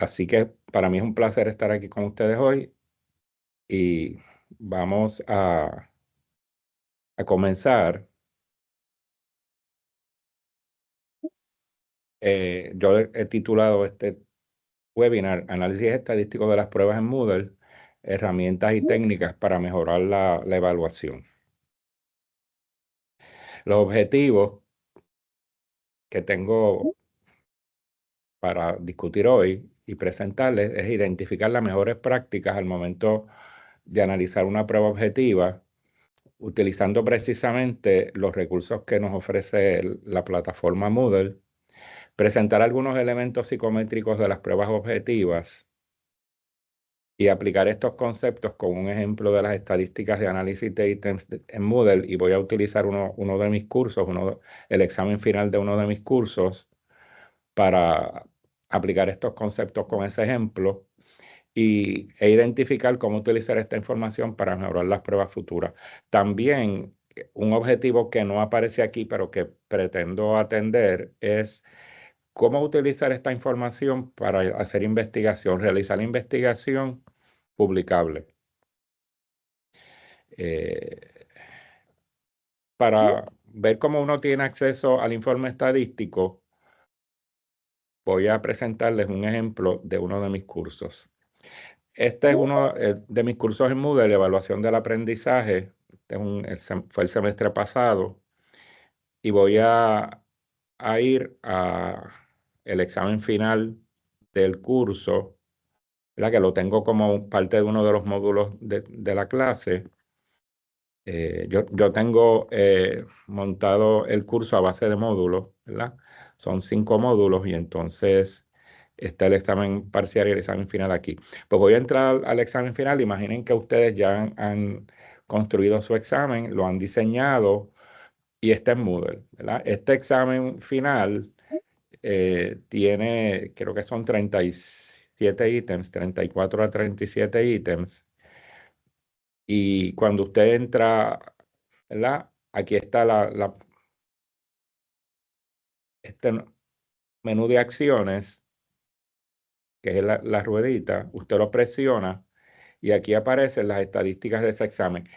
Así que para mí es un placer estar aquí con ustedes hoy y vamos a comenzar. Yo he titulado este webinar Análisis estadístico de las pruebas en Moodle, herramientas y técnicas para mejorar la evaluación. Los objetivos que tengo para discutir hoy y presentarles es identificar las mejores prácticas al momento de analizar una prueba objetiva, utilizando precisamente los recursos que nos ofrece la plataforma Moodle, presentar algunos elementos psicométricos de las pruebas objetivas y aplicar estos conceptos con un ejemplo de las estadísticas de análisis de ítems en Moodle, y voy a utilizar uno de mis cursos, el examen final de uno de mis cursos para aplicar estos conceptos con ese ejemplo e identificar cómo utilizar esta información para mejorar las pruebas futuras. También un objetivo que no aparece aquí, pero que pretendo atender, es cómo utilizar esta información para hacer investigación, realizar investigación publicable. Eh, para ver cómo uno tiene acceso al informe estadístico, voy a presentarles un ejemplo de uno de mis cursos. Este es uno de mis cursos en Moodle, Evaluación del Aprendizaje. Fue el semestre pasado y voy a ir a el examen final del curso, ¿verdad? Que lo tengo como parte de uno de los módulos de la clase. Yo tengo montado el curso a base de módulos, ¿verdad? Son 5 módulos y entonces está el examen parcial y el examen final aquí. Pues voy a entrar al examen final. Imaginen que ustedes ya han construido su examen, lo han diseñado y está en Moodle, ¿verdad? Este examen final tiene, creo que son 37 ítems, 34 a 37 ítems. Y cuando usted entra, ¿verdad? Aquí está este menú de acciones, que es la ruedita. Usted lo presiona y aquí aparecen las estadísticas de ese examen.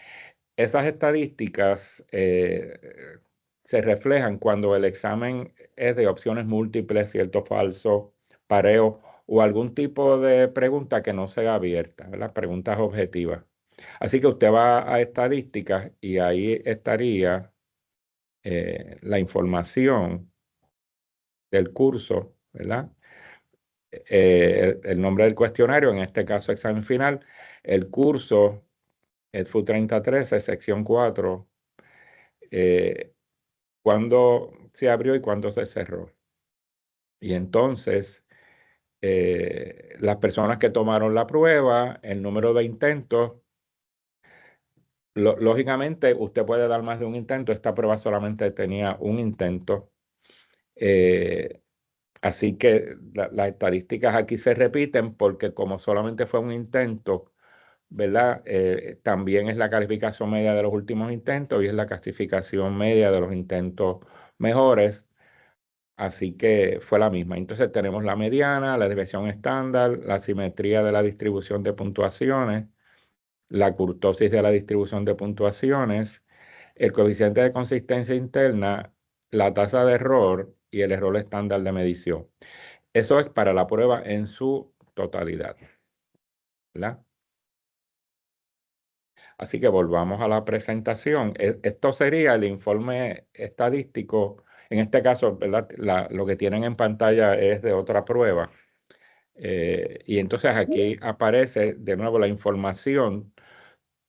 Esas estadísticas se reflejan cuando el examen es de opciones múltiples, cierto, falso, pareo o algún tipo de pregunta que no sea abierta, ¿verdad? Preguntas objetivas. Así que usted va a estadísticas y ahí estaría la información del curso, ¿verdad? El nombre del cuestionario, en este caso examen final, el curso, el FU 3013, sección 4, cuándo se abrió y cuándo se cerró. Y entonces, las personas que tomaron la prueba, el número de intentos, lógicamente usted puede dar más de un intento. Esta prueba solamente tenía un intento. Eh, Así que las estadísticas aquí se repiten porque como solamente fue un intento, ¿verdad? También es la calificación media de los últimos intentos y es la clasificación media de los intentos mejores. Así que fue la misma. Entonces tenemos la mediana, la desviación estándar, la simetría de la distribución de puntuaciones, la curtosis de la distribución de puntuaciones, el coeficiente de consistencia interna, la tasa de error y el error estándar de medición. Eso es para la prueba en su totalidad, ¿verdad? Así que volvamos a la presentación. Esto sería el informe estadístico. En este caso, ¿verdad? Lo que tienen en pantalla es de otra prueba. Y entonces aquí aparece de nuevo la información.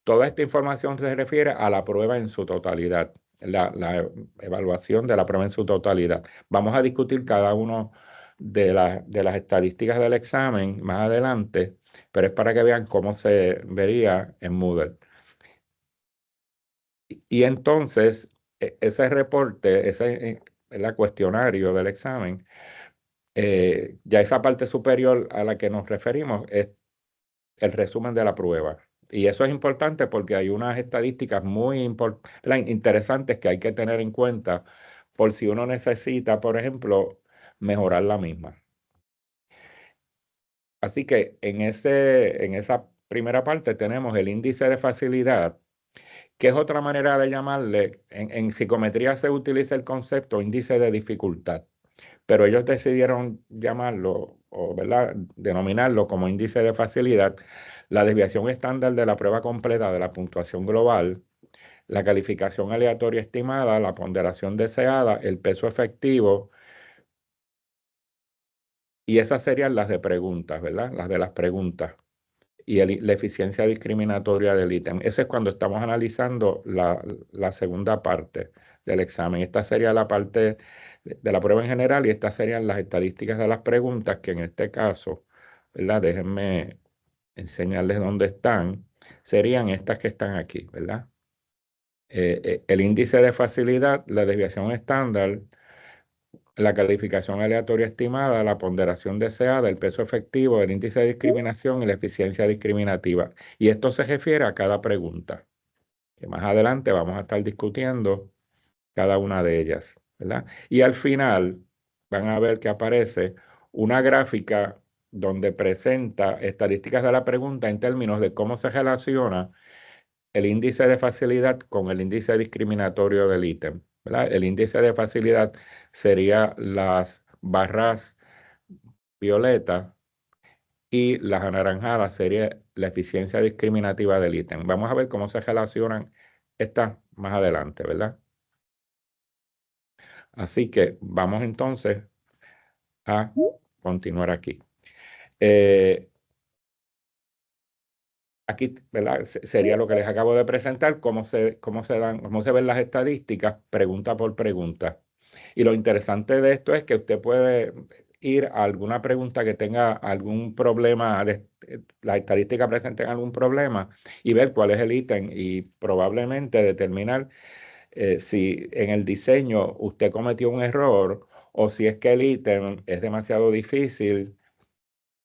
Toda esta información se refiere a la prueba en su totalidad, la evaluación de la prueba en su totalidad. Vamos a discutir cada uno de las estadísticas del examen más adelante, pero es para que vean cómo se vería en Moodle. Y entonces, ese reporte, el cuestionario del examen, ya esa parte superior a la que nos referimos es el resumen de la prueba. Y eso es importante porque hay unas estadísticas muy interesantes que hay que tener en cuenta por si uno necesita, por ejemplo, mejorar la misma. Así que en esa primera parte tenemos el índice de facilidad, que es otra manera de llamarle. En psicometría se utiliza el concepto índice de dificultad, pero ellos decidieron llamarlo, o ¿verdad?, denominarlo como índice de facilidad, la desviación estándar de la prueba completa de la puntuación global, la calificación aleatoria estimada, la ponderación deseada, el peso efectivo, y esas serían las de preguntas, ¿verdad? Las de las preguntas. Y la eficiencia discriminatoria del ítem. Eso es cuando estamos analizando la segunda parte del examen. Esta sería la parte de la prueba en general y estas serían las estadísticas de las preguntas, que en este caso, ¿verdad? Déjenme enseñarles dónde están. Serían estas que están aquí, ¿verdad? El índice de facilidad, la desviación estándar, la calificación aleatoria estimada, la ponderación deseada, el peso efectivo, el índice de discriminación y la eficiencia discriminativa. Y esto se refiere a cada pregunta, que más adelante vamos a estar discutiendo cada una de ellas, ¿verdad? Y al final van a ver que aparece una gráfica donde presenta estadísticas de la pregunta en términos de cómo se relaciona el índice de facilidad con el índice discriminatorio del ítem, ¿verdad? El índice de facilidad sería las barras violetas y las anaranjadas sería la eficiencia discriminativa del ítem. Vamos a ver cómo se relacionan estas más adelante, ¿verdad? Así que vamos entonces a continuar aquí. Eh, Aquí, ¿verdad? Sería lo que les acabo de presentar, cómo se ven las estadísticas pregunta por pregunta. Y lo interesante de esto es que usted puede ir a alguna pregunta que tenga algún problema, las estadísticas presenten algún problema y ver cuál es el ítem y probablemente determinar si en el diseño usted cometió un error o si es que el ítem es demasiado difícil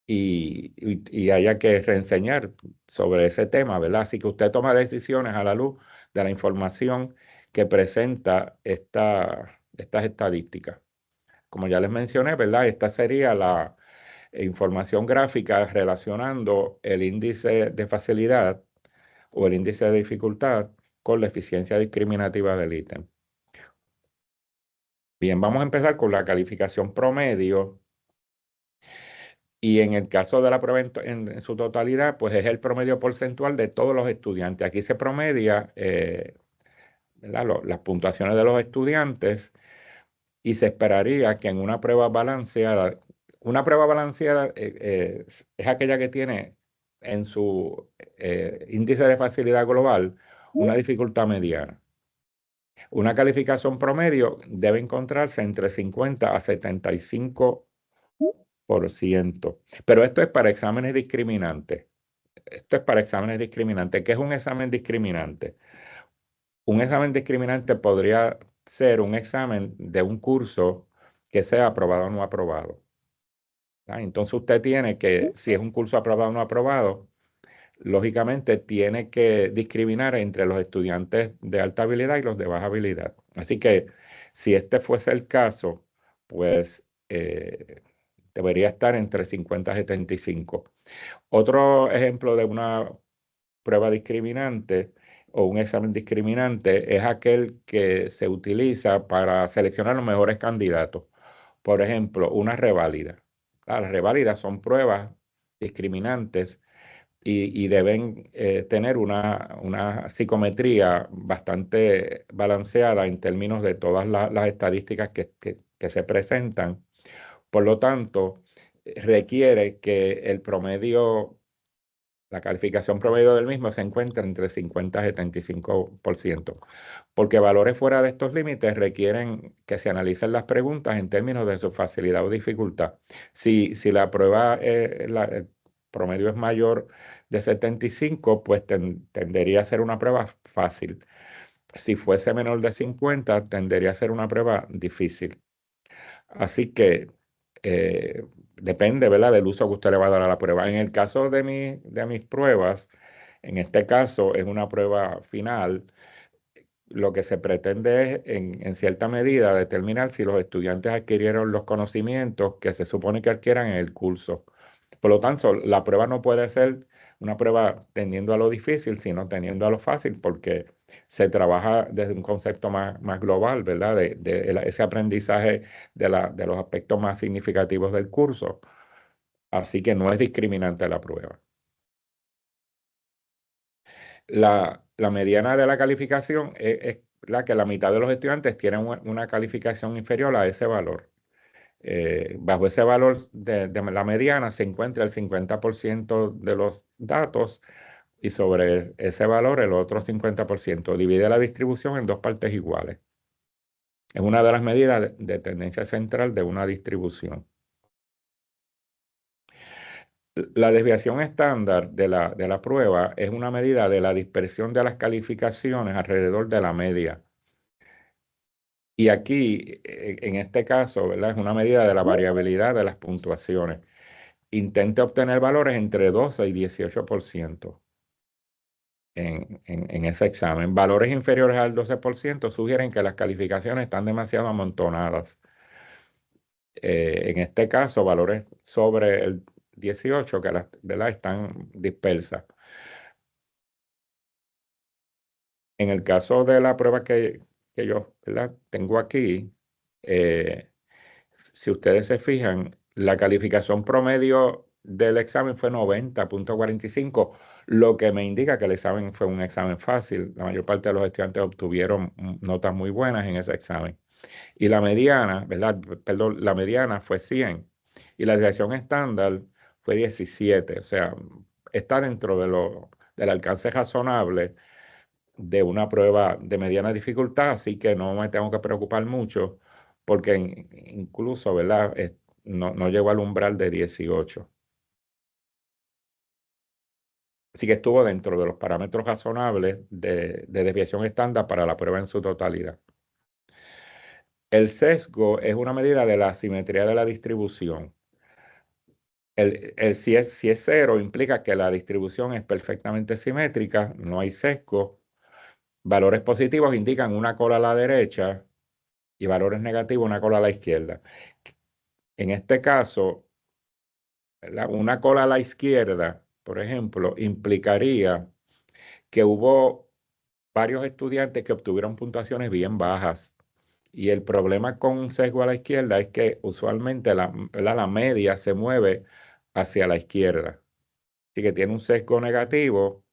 y haya que reenseñar sobre ese tema, ¿verdad? Así que usted toma decisiones a la luz de la información que presenta estas estadísticas. Como ya les mencioné, ¿verdad? Esta sería la información gráfica relacionando el índice de facilidad o el índice de dificultad con la eficiencia discriminativa del ítem. Bien, vamos a empezar con la calificación promedio. Y en el caso de la prueba en su totalidad, pues es el promedio porcentual de todos los estudiantes. Aquí se promedia, ¿verdad?, las puntuaciones de los estudiantes y se esperaría que en una prueba balanceada es aquella que tiene en su índice de facilidad global una dificultad mediana. Una calificación promedio debe encontrarse entre 50 a 75%. Pero esto es para exámenes discriminantes. Esto es para exámenes discriminantes. ¿Qué es un examen discriminante? Un examen discriminante podría ser un examen de un curso que sea aprobado o no aprobado. Entonces usted tiene que, si es un curso aprobado o no aprobado, lógicamente tiene que discriminar entre los estudiantes de alta habilidad y los de baja habilidad. Así que si este fuese el caso, pues debería estar entre 50 y 75. Otro ejemplo de una prueba discriminante o un examen discriminante es aquel que se utiliza para seleccionar los mejores candidatos. Por ejemplo, una reválida. Las reválidas son pruebas discriminantes y deben tener una psicometría bastante balanceada en términos de todas las estadísticas que se presentan. Por lo tanto, requiere que la calificación promedio del mismo se encuentra entre 50 y 75%, porque valores fuera de estos límites requieren que se analicen las preguntas en términos de su facilidad o dificultad. Si la prueba, el promedio es mayor de 75, pues tendería a ser una prueba fácil. Si fuese menor de 50, tendería a ser una prueba difícil. Así que depende, ¿verdad?, del uso que usted le va a dar a la prueba. En el caso de mis pruebas, en este caso es una prueba final. Lo que se pretende es, en cierta medida, determinar si los estudiantes adquirieron los conocimientos que se supone que adquieran en el curso. Por lo tanto, la prueba no puede ser una prueba tendiendo a lo difícil, sino tendiendo a lo fácil, porque se trabaja desde un concepto más global, ¿verdad? Ese aprendizaje de los aspectos más significativos del curso. Así que no es discriminante la prueba. La mediana de la calificación es la que la mitad de los estudiantes tienen una calificación inferior a ese valor. Bajo ese valor de la mediana se encuentra el 50% de los datos y sobre ese valor el otro 50%. Divide la distribución en dos partes iguales. Es una de las medidas de tendencia central de una distribución. La desviación estándar de la prueba es una medida de la dispersión de las calificaciones alrededor de la media. Y aquí, en este caso, ¿verdad? Es una medida de la variabilidad de las puntuaciones. Intente obtener valores entre 12 y 18% en ese examen. Valores inferiores al 12% sugieren que las calificaciones están demasiado amontonadas. En este caso, valores sobre el 18, que ¿verdad? Están dispersas. En el caso de la prueba que yo, ¿verdad? Tengo aquí, eh, si ustedes se fijan, la calificación promedio del examen fue 90,45, lo que me indica que el examen fue un examen fácil. La mayor parte de los estudiantes obtuvieron notas muy buenas en ese examen. Y la mediana, ¿verdad? Perdón, la mediana fue 100 y la desviación estándar fue 17. O sea, está dentro del alcance razonable de una prueba de mediana dificultad, así que no me tengo que preocupar mucho porque incluso, ¿verdad? No llegó al umbral de 18. Así que estuvo dentro de los parámetros razonables de desviación estándar para la prueba en su totalidad. El sesgo es una medida de la simetría de la distribución. Si es cero, implica que la distribución es perfectamente simétrica, no hay sesgo. Valores positivos indican una cola a la derecha y valores negativos una cola a la izquierda. En este caso, ¿verdad? Una cola a la izquierda, por ejemplo, implicaría que hubo varios estudiantes que obtuvieron puntuaciones bien bajas. Y el problema con un sesgo a la izquierda es que usualmente la media se mueve hacia la izquierda. Así que tiene un sesgo negativo,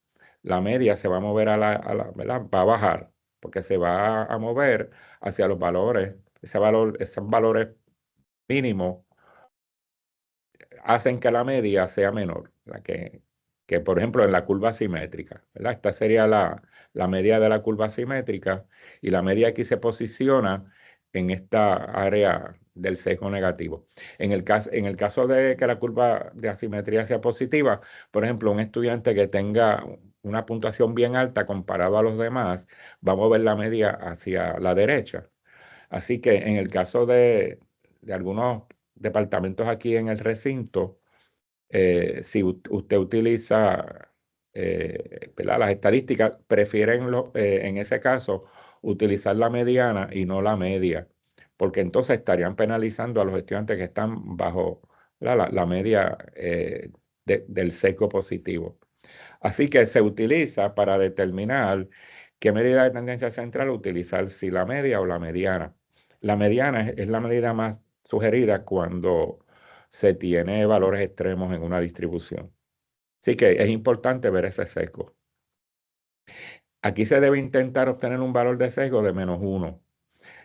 la media se va a mover ¿verdad? Va a bajar, porque se va a mover hacia los valores. Esos valores mínimos hacen que la media sea menor, que por ejemplo en la curva simétrica, ¿verdad? Esta sería la media de la curva simétrica y la media aquí se posiciona en esta área del sesgo negativo. En el caso de que la curva de asimetría sea positiva, por ejemplo, un estudiante que tenga una puntuación bien alta comparado a los demás, va a mover la media hacia la derecha. Así que en el caso de algunos departamentos aquí en el recinto, si usted utiliza ¿verdad? Las estadísticas, prefieren en ese caso utilizar la mediana y no la media, porque entonces estarían penalizando a los estudiantes que están bajo la media del sesgo positivo. Así que se utiliza para determinar qué medida de tendencia central utilizar, si la media o la mediana. La mediana es la medida más sugerida cuando se tiene valores extremos en una distribución. Así que es importante ver ese sesgo. Aquí se debe intentar obtener un valor de sesgo de -1.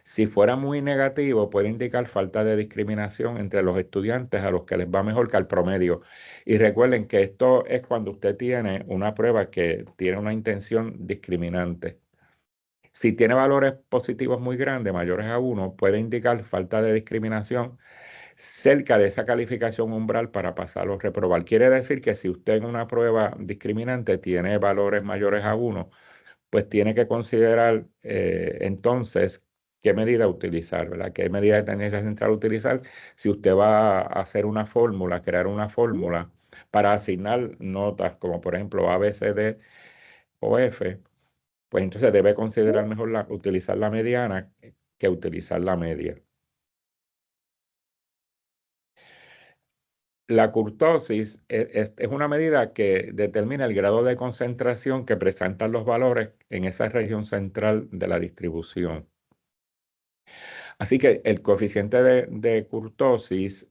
Si fuera muy negativo, puede indicar falta de discriminación entre los estudiantes a los que les va mejor que al promedio. Y recuerden que esto es cuando usted tiene una prueba que tiene una intención discriminante. Si tiene valores positivos muy grandes, mayores a 1, puede indicar falta de discriminación cerca de esa calificación umbral para pasar o reprobar. Quiere decir que si usted en una prueba discriminante tiene valores mayores a 1, pues tiene que considerar entonces qué medida utilizar, ¿verdad? ¿Qué medida de tendencia central utilizar? Si usted va a hacer una fórmula, crear una fórmula para asignar notas como por ejemplo A, B, C, D o F, pues entonces debe considerar mejor utilizar la mediana que utilizar la media. La kurtosis es una medida que determina el grado de concentración que presentan los valores en esa región central de la distribución. Así que el coeficiente de kurtosis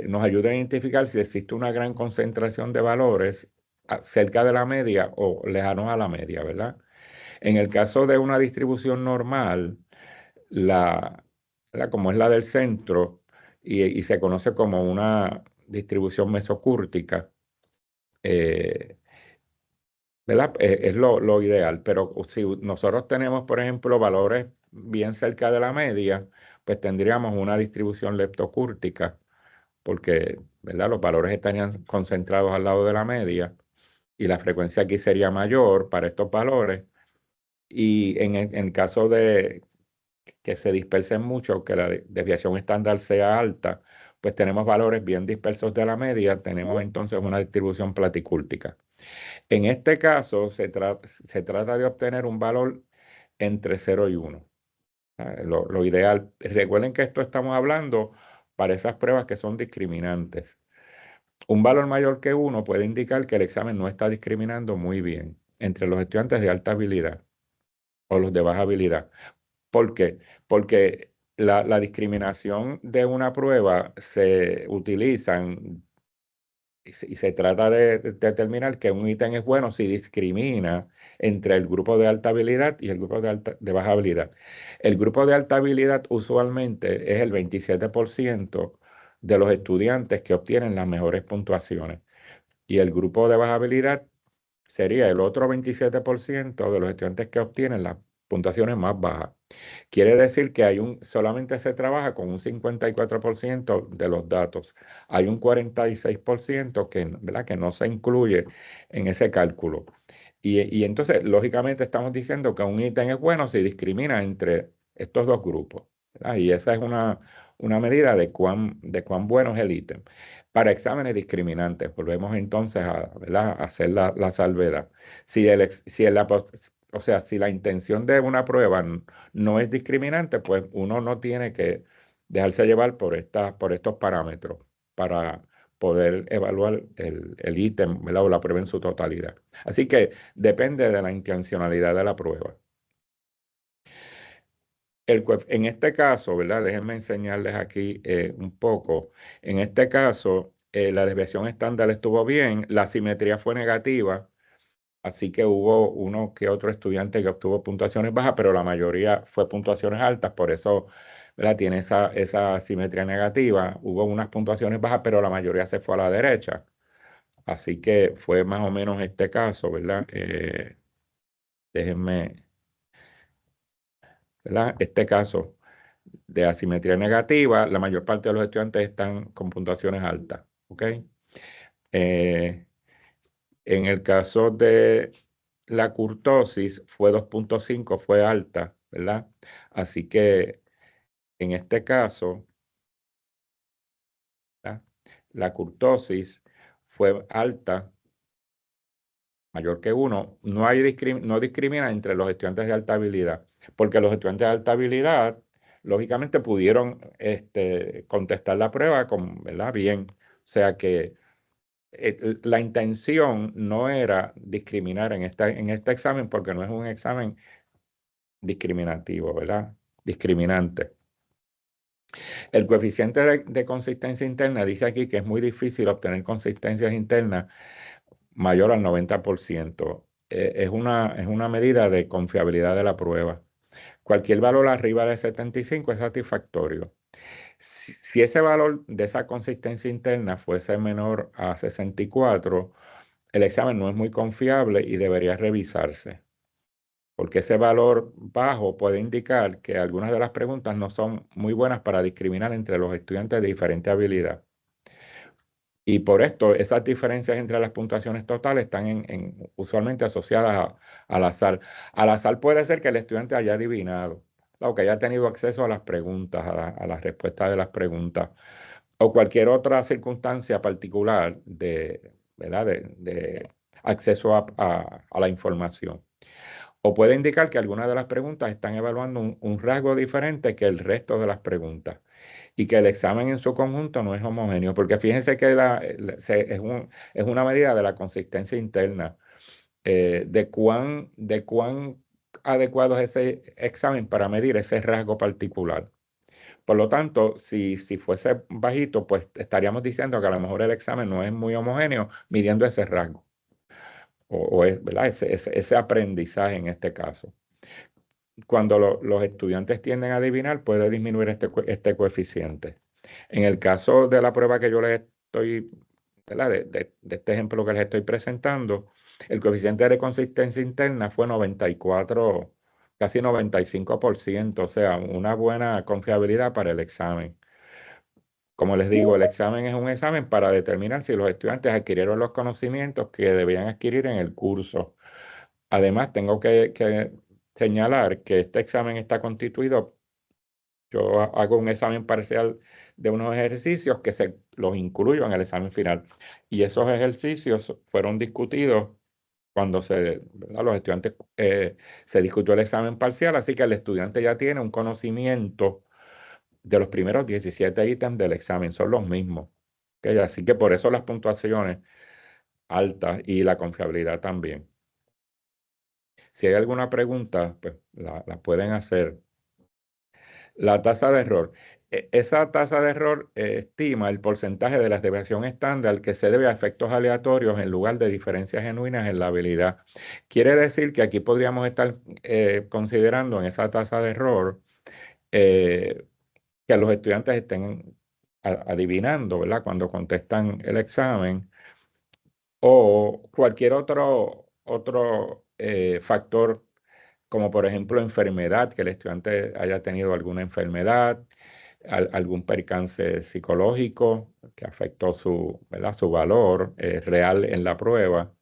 nos ayuda a identificar si existe una gran concentración de valores cerca de la media o lejanos a la media, ¿verdad? En el caso de una distribución normal, como es la del centro y se conoce como una distribución mesocúrtica, eh, ¿verdad? Es lo ideal, pero si nosotros tenemos, por ejemplo, valores bien cerca de la media, pues tendríamos una distribución leptocúrtica, porque, ¿verdad? Los valores estarían concentrados al lado de la media y la frecuencia aquí sería mayor para estos valores. Y en el caso de que se dispersen mucho, que la desviación estándar sea alta, pues tenemos valores bien dispersos de la media, tenemos entonces una distribución platicúltica. En este caso, se trata de obtener un valor entre 0 y 1. Lo ideal, recuerden que esto estamos hablando para esas pruebas que son discriminantes. Un valor mayor que 1 puede indicar que el examen no está discriminando muy bien entre los estudiantes de alta habilidad o los de baja habilidad. ¿Por qué? Porque la discriminación de una prueba se utilizan y se trata de determinar que un ítem es bueno si discrimina entre el grupo de alta habilidad y el grupo de baja habilidad. El grupo de alta habilidad usualmente es el 27% de los estudiantes que obtienen las mejores puntuaciones y el grupo de baja habilidad sería el otro 27% de los estudiantes que obtienen las puntuaciones más bajas. Quiere decir que solamente se trabaja con un 54% de los datos. Hay un 46% ¿verdad? Que no se incluye en ese cálculo. Y entonces, lógicamente, estamos diciendo que un ítem es bueno si discrimina entre estos dos grupos, ¿verdad? Y esa es una medida de cuán bueno es el ítem. Para exámenes discriminantes, volvemos entonces ¿verdad? A hacer la salvedad. Si la intención de una prueba no es discriminante, pues uno no tiene que dejarse llevar por estos parámetros para poder evaluar el ítem, ¿verdad? O la prueba en su totalidad. Así que depende de la intencionalidad de la prueba. En este caso, ¿verdad? Déjenme enseñarles aquí un poco. En este caso, la desviación estándar estuvo bien, la simetría fue negativa, así que hubo uno que otro estudiante que obtuvo puntuaciones bajas, pero la mayoría fue puntuaciones altas, por eso, ¿verdad? Tiene esa simetría negativa. Hubo unas puntuaciones bajas, pero la mayoría se fue a la derecha. Así que fue más o menos este caso, ¿verdad? Déjenme, ¿verdad? Este caso de asimetría negativa, la mayor parte de los estudiantes están con puntuaciones altas, ¿ok? Eh, en el caso de la kurtosis fue 2.5, fue alta, ¿verdad? Así que en este caso, ¿verdad? La kurtosis fue alta, mayor que 1, no discrimina entre los estudiantes de alta habilidad, porque los estudiantes de alta habilidad, lógicamente, pudieron contestar la prueba ¿verdad? Bien. O sea que la intención no era discriminar en este examen, porque no es un examen discriminativo, ¿verdad? Discriminante. El coeficiente de consistencia interna dice aquí que es muy difícil obtener consistencias internas mayor al 90%. Es una medida de confiabilidad de la prueba. Cualquier valor arriba de 75 es satisfactorio. Si ese valor de esa consistencia interna fuese menor a 64, el examen no es muy confiable y debería revisarse, porque ese valor bajo puede indicar que algunas de las preguntas no son muy buenas para discriminar entre los estudiantes de diferente habilidad. Y por esto, esas diferencias entre las puntuaciones totales están usualmente asociadas al azar. Al azar puede ser que el estudiante haya adivinado, o que haya tenido acceso a las preguntas, a las respuestas de las preguntas, o cualquier otra circunstancia particular ¿verdad? de acceso a la información. O puede indicar que algunas de las preguntas están evaluando un rasgo diferente que el resto de las preguntas. y que el examen en su conjunto no es homogéneo, porque fíjense que es una medida de la consistencia interna, de cuán adecuado es ese examen para medir ese rasgo particular. Por lo tanto, si fuese bajito, pues estaríamos diciendo que a lo mejor el examen no es muy homogéneo midiendo ese rasgo, ¿verdad? Ese aprendizaje en este caso. Cuando los estudiantes tienden a adivinar, puede disminuir este coeficiente. En el caso de la prueba que yo les estoy, ¿verdad? De este ejemplo que les estoy presentando, el coeficiente de consistencia interna fue 94, casi 95%, o sea, una buena confiabilidad para el examen. Como les digo, el examen es un examen para determinar si los estudiantes adquirieron los conocimientos que debían adquirir en el curso. Además, tengo que señalar que este examen está constituido. Yo hago un examen parcial de unos ejercicios que los incluyo en el examen final. Y esos ejercicios fueron discutidos cuando ¿verdad? Los estudiantes, se discutió el examen parcial, así que el estudiante ya tiene un conocimiento de los primeros 17 ítems del examen, son los mismos. ¿Ok? Así que por eso las puntuaciones altas y la confiabilidad también. Si hay alguna pregunta, pues la pueden hacer. La tasa de error. Esa tasa de error estima el porcentaje de la desviación estándar que se debe a efectos aleatorios en lugar de diferencias genuinas en la habilidad. Quiere decir que aquí podríamos estar considerando en esa tasa de error eh, que los estudiantes estén adivinando, ¿verdad? Cuando contestan el examen o cualquier otro factor, como por ejemplo enfermedad, que el estudiante haya tenido alguna enfermedad, algún percance psicológico que afectó ¿verdad? Su valor real en la prueba.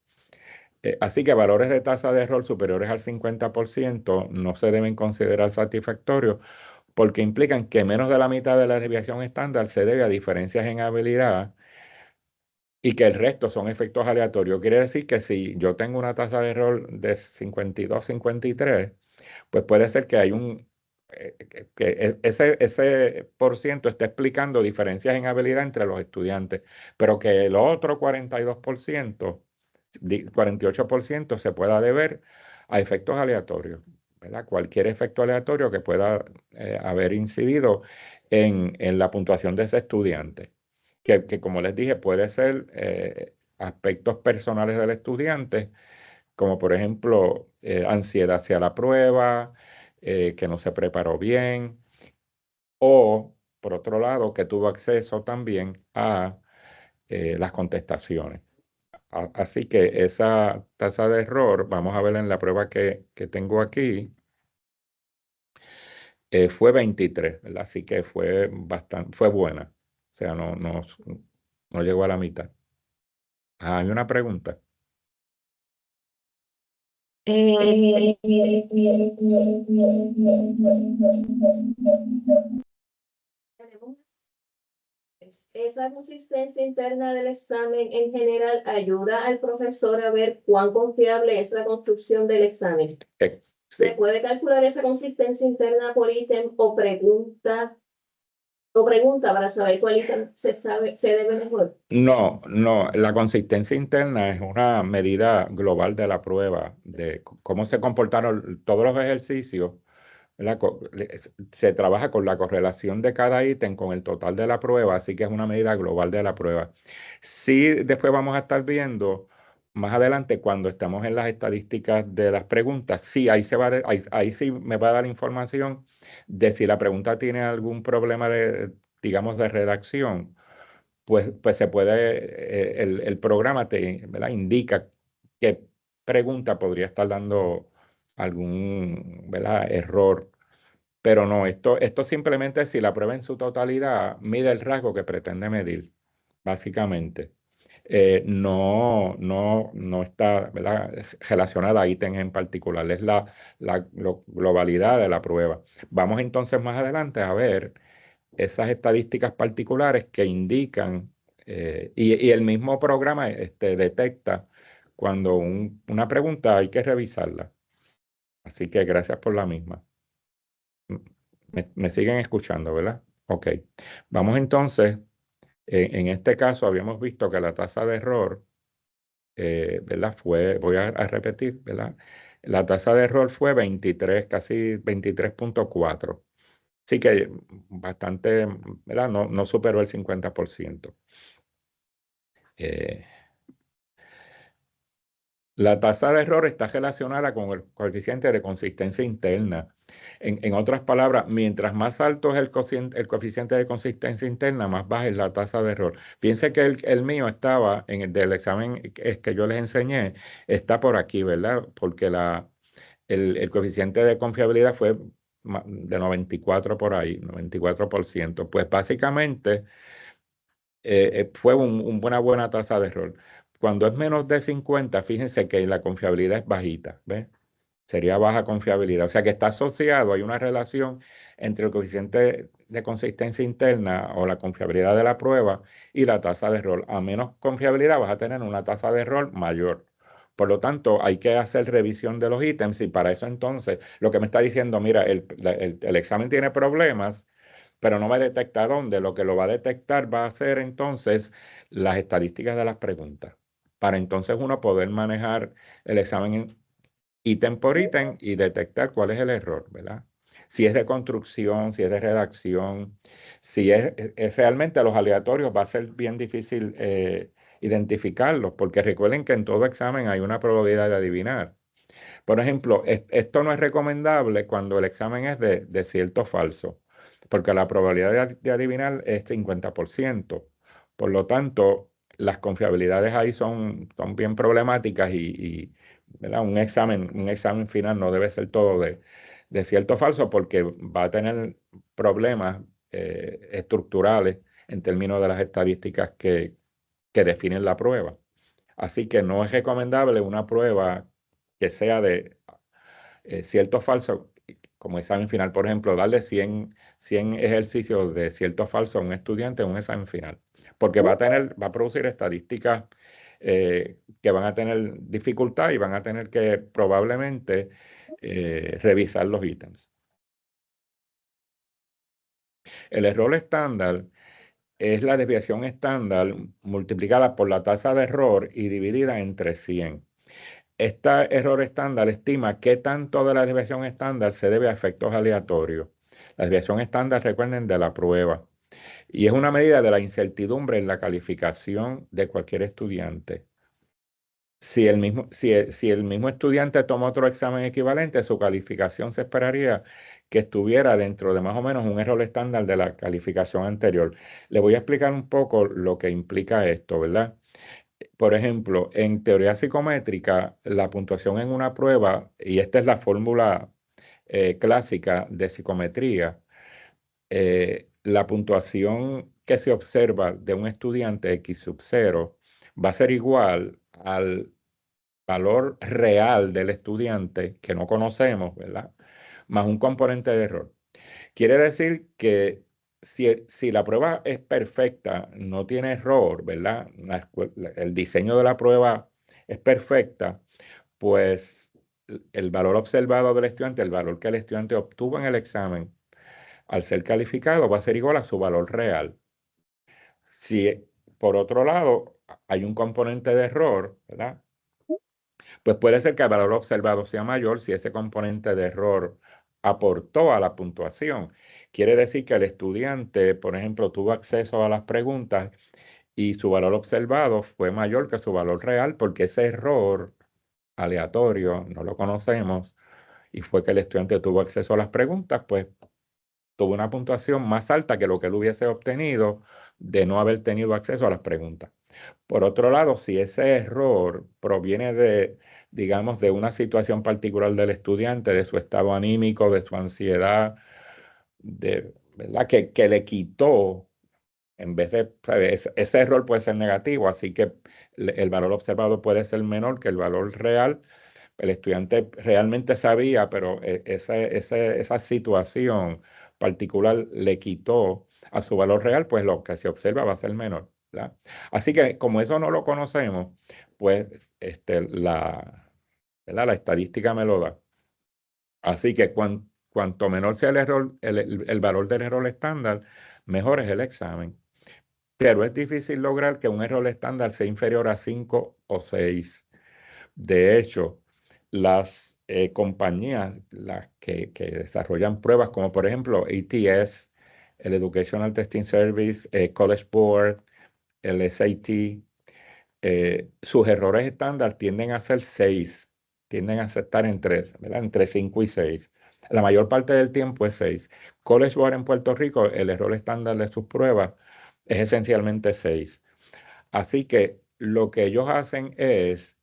Así que valores de tasa de error superiores al 50% no se deben considerar satisfactorios porque implican que menos de la mitad de la desviación estándar se debe a diferencias en habilidad y que el resto son efectos aleatorios. Quiere decir que si yo tengo una tasa de error de 52, 53, pues puede ser que hay ese por ciento esté explicando diferencias en habilidad entre los estudiantes, pero que el otro 42%, 48% se pueda deber a efectos aleatorios, ¿verdad? Cualquier efecto aleatorio que pueda haber incidido en la puntuación de ese estudiante, que como les dije puede ser aspectos personales del estudiante como por ejemplo ansiedad hacia la prueba, que no se preparó bien, o por otro lado, que tuvo acceso también a las contestaciones. Así que esa tasa de error, vamos a ver en la prueba que tengo aquí, fue 23, ¿verdad? Así que fue buena. O sea, no llegó a la mitad. Hay una pregunta. Eh, Esa consistencia interna del examen en general ayuda al profesor a ver cuán confiable es la construcción del examen. ¿Se Sí. puede calcular esa consistencia interna por ítem o pregunta para saber cuál ítem se debe mejor? No, la consistencia interna es una medida global de la prueba, de cómo se comportaron todos los ejercicios, ¿verdad? Se trabaja con la correlación de cada ítem con el total de la prueba, así que es una medida global de la prueba. Sí, después vamos a estar viendo más adelante cuando estemos en las estadísticas de las preguntas, sí, ahí sí me va a dar información de si la pregunta tiene algún problema digamos, de redacción pues se puede, el programa ¿verdad? Indica qué pregunta podría estar dando algún, ¿verdad? Error. Pero no, esto simplemente si la prueba en su totalidad mide el rasgo que pretende medir, básicamente. No está, ¿verdad? Relacionada a ítems en particular, es la globalidad de la prueba. Vamos entonces más adelante a ver esas estadísticas particulares que indican, y el mismo programa detecta cuando una pregunta hay que revisarla. Así que gracias por la misma. Me siguen escuchando, ¿verdad? Ok, vamos entonces, en este caso habíamos visto que la tasa de error, ¿verdad? Voy a repetir, ¿verdad? La tasa de error fue 23, casi 23.4. Sí que bastante, ¿verdad? No superó el 50%. Eh, La tasa de error está relacionada con el coeficiente de consistencia interna. En otras palabras, mientras más alto es el coeficiente de consistencia interna, más baja es la tasa de error. Piense que el mío estaba en el del examen que yo les enseñé, está por aquí, ¿verdad? Porque el coeficiente de confiabilidad fue de 94 por ahí, 94%. Pues básicamente fue una buena tasa de error. Cuando es menos de 50, fíjense que la confiabilidad es bajita, ¿ves? Sería baja confiabilidad. O sea que está asociado, hay una relación entre el coeficiente de consistencia interna o la confiabilidad de la prueba y la tasa de error. A menos confiabilidad vas a tener una tasa de error mayor. Por lo tanto, hay que hacer revisión de los ítems y para eso entonces lo que me está diciendo, mira, el examen tiene problemas, pero no me detecta dónde. Lo que lo va a detectar va a ser entonces las estadísticas de las preguntas. Para entonces uno poder manejar el examen ítem por ítem y detectar cuál es el error, ¿verdad? Si es de construcción, si es de redacción, si es realmente los aleatorios, va a ser bien difícil identificarlos, porque recuerden que en todo examen hay una probabilidad de adivinar. Por ejemplo, esto no es recomendable cuando el examen es de cierto o falso, porque la probabilidad de adivinar es 50%. Por lo tanto, las confiabilidades ahí son bien problemáticas ¿verdad? Un examen final no debe ser todo de cierto o falso porque va a tener problemas estructurales en términos de las estadísticas que definen la prueba. Así que no es recomendable una prueba que sea de cierto o falso, como examen final. Por ejemplo, darle 100 ejercicios de cierto o falso a un estudiante en un examen final, porque va a producir estadísticas que van a tener dificultad y van a tener que probablemente revisar los ítems. El error estándar es la desviación estándar multiplicada por la tasa de error y dividida entre 100. Este error estándar estima qué tanto de la desviación estándar se debe a efectos aleatorios. La desviación estándar, recuerden, de la prueba. Y es una medida de la incertidumbre en la calificación de cualquier estudiante. Si el mismo estudiante toma otro examen equivalente, su calificación se esperaría que estuviera dentro de más o menos un error estándar de la calificación anterior. Le voy a explicar un poco lo que implica esto, ¿verdad? Por ejemplo, en teoría psicométrica, la puntuación en una prueba, y esta es la fórmula clásica de psicometría, la puntuación que se observa de un estudiante X sub 0 va a ser igual al valor real del estudiante que no conocemos, ¿verdad? Más un componente de error. Quiere decir que si la prueba es perfecta, no tiene error, ¿verdad? El diseño de la prueba es perfecta, pues el valor observado del estudiante, el valor que el estudiante obtuvo en el examen, al ser calificado, va a ser igual a su valor real. Si por otro lado hay un componente de error, ¿verdad? Pues puede ser que el valor observado sea mayor si ese componente de error aportó a la puntuación. Quiere decir que el estudiante, por ejemplo, tuvo acceso a las preguntas y su valor observado fue mayor que su valor real porque ese error aleatorio no lo conocemos y fue que el estudiante tuvo acceso a las preguntas, pues tuvo una puntuación más alta que lo que él hubiese obtenido de no haber tenido acceso a las preguntas. Por otro lado, si ese error proviene digamos, de una situación particular del estudiante, de su estado anímico, de su ansiedad, ¿verdad? Que le quitó, en vez de, ¿sabes? Ese error puede ser negativo, así que el valor observado puede ser menor que el valor real. El estudiante realmente sabía, pero esa situación particular le quitó a su valor real, pues lo que se observa va a ser menor, ¿verdad? Así que como eso no lo conocemos, pues ¿verdad? La estadística me lo da. Así que cuanto menor sea el error, el valor del error estándar, mejor es el examen. Pero es difícil lograr que un error estándar sea inferior a 5 o 6. De hecho, las compañías las que desarrollan pruebas, como por ejemplo ATS, el Educational Testing Service, College Board, el SAT, sus errores estándar tienden a ser 6, tienden a estar ¿verdad? Entre 5 y 6. La mayor parte del tiempo es 6. College Board en Puerto Rico, el error estándar de sus pruebas es esencialmente 6. Así que lo que ellos hacen es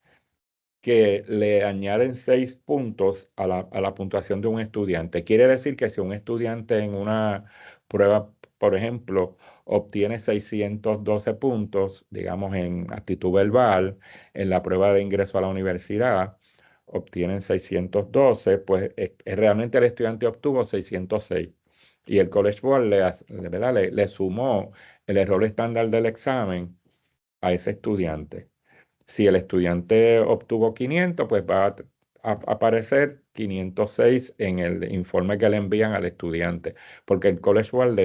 que le añaden 6 puntos a la puntuación de un estudiante. Quiere decir que si un estudiante en una prueba, por ejemplo, obtiene 612 puntos, digamos en aptitud verbal, en la prueba de ingreso a la universidad, obtienen 612, pues realmente el estudiante obtuvo 606. Y el College Board ¿verdad? Le sumó el error estándar del examen a ese estudiante. Si el estudiante obtuvo 500, pues va a aparecer 506 en el informe que le envían al estudiante, porque el College Board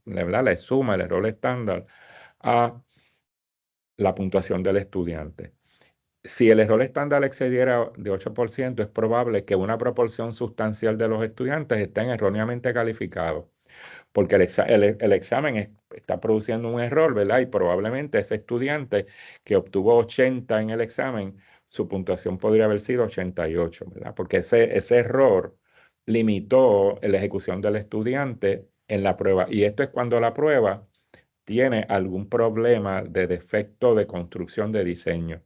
¿verdad? Le suma el error estándar a la puntuación del estudiante. Si el error estándar excediera de 8%, es probable que una proporción sustancial de los estudiantes estén erróneamente calificados, porque el examen está produciendo un error, ¿verdad? Y probablemente ese estudiante que obtuvo 80 en el examen, su puntuación podría haber sido 88, ¿verdad? Porque ese error limitó la ejecución del estudiante en la prueba. Y esto es cuando la prueba tiene algún problema de defecto de construcción de diseño.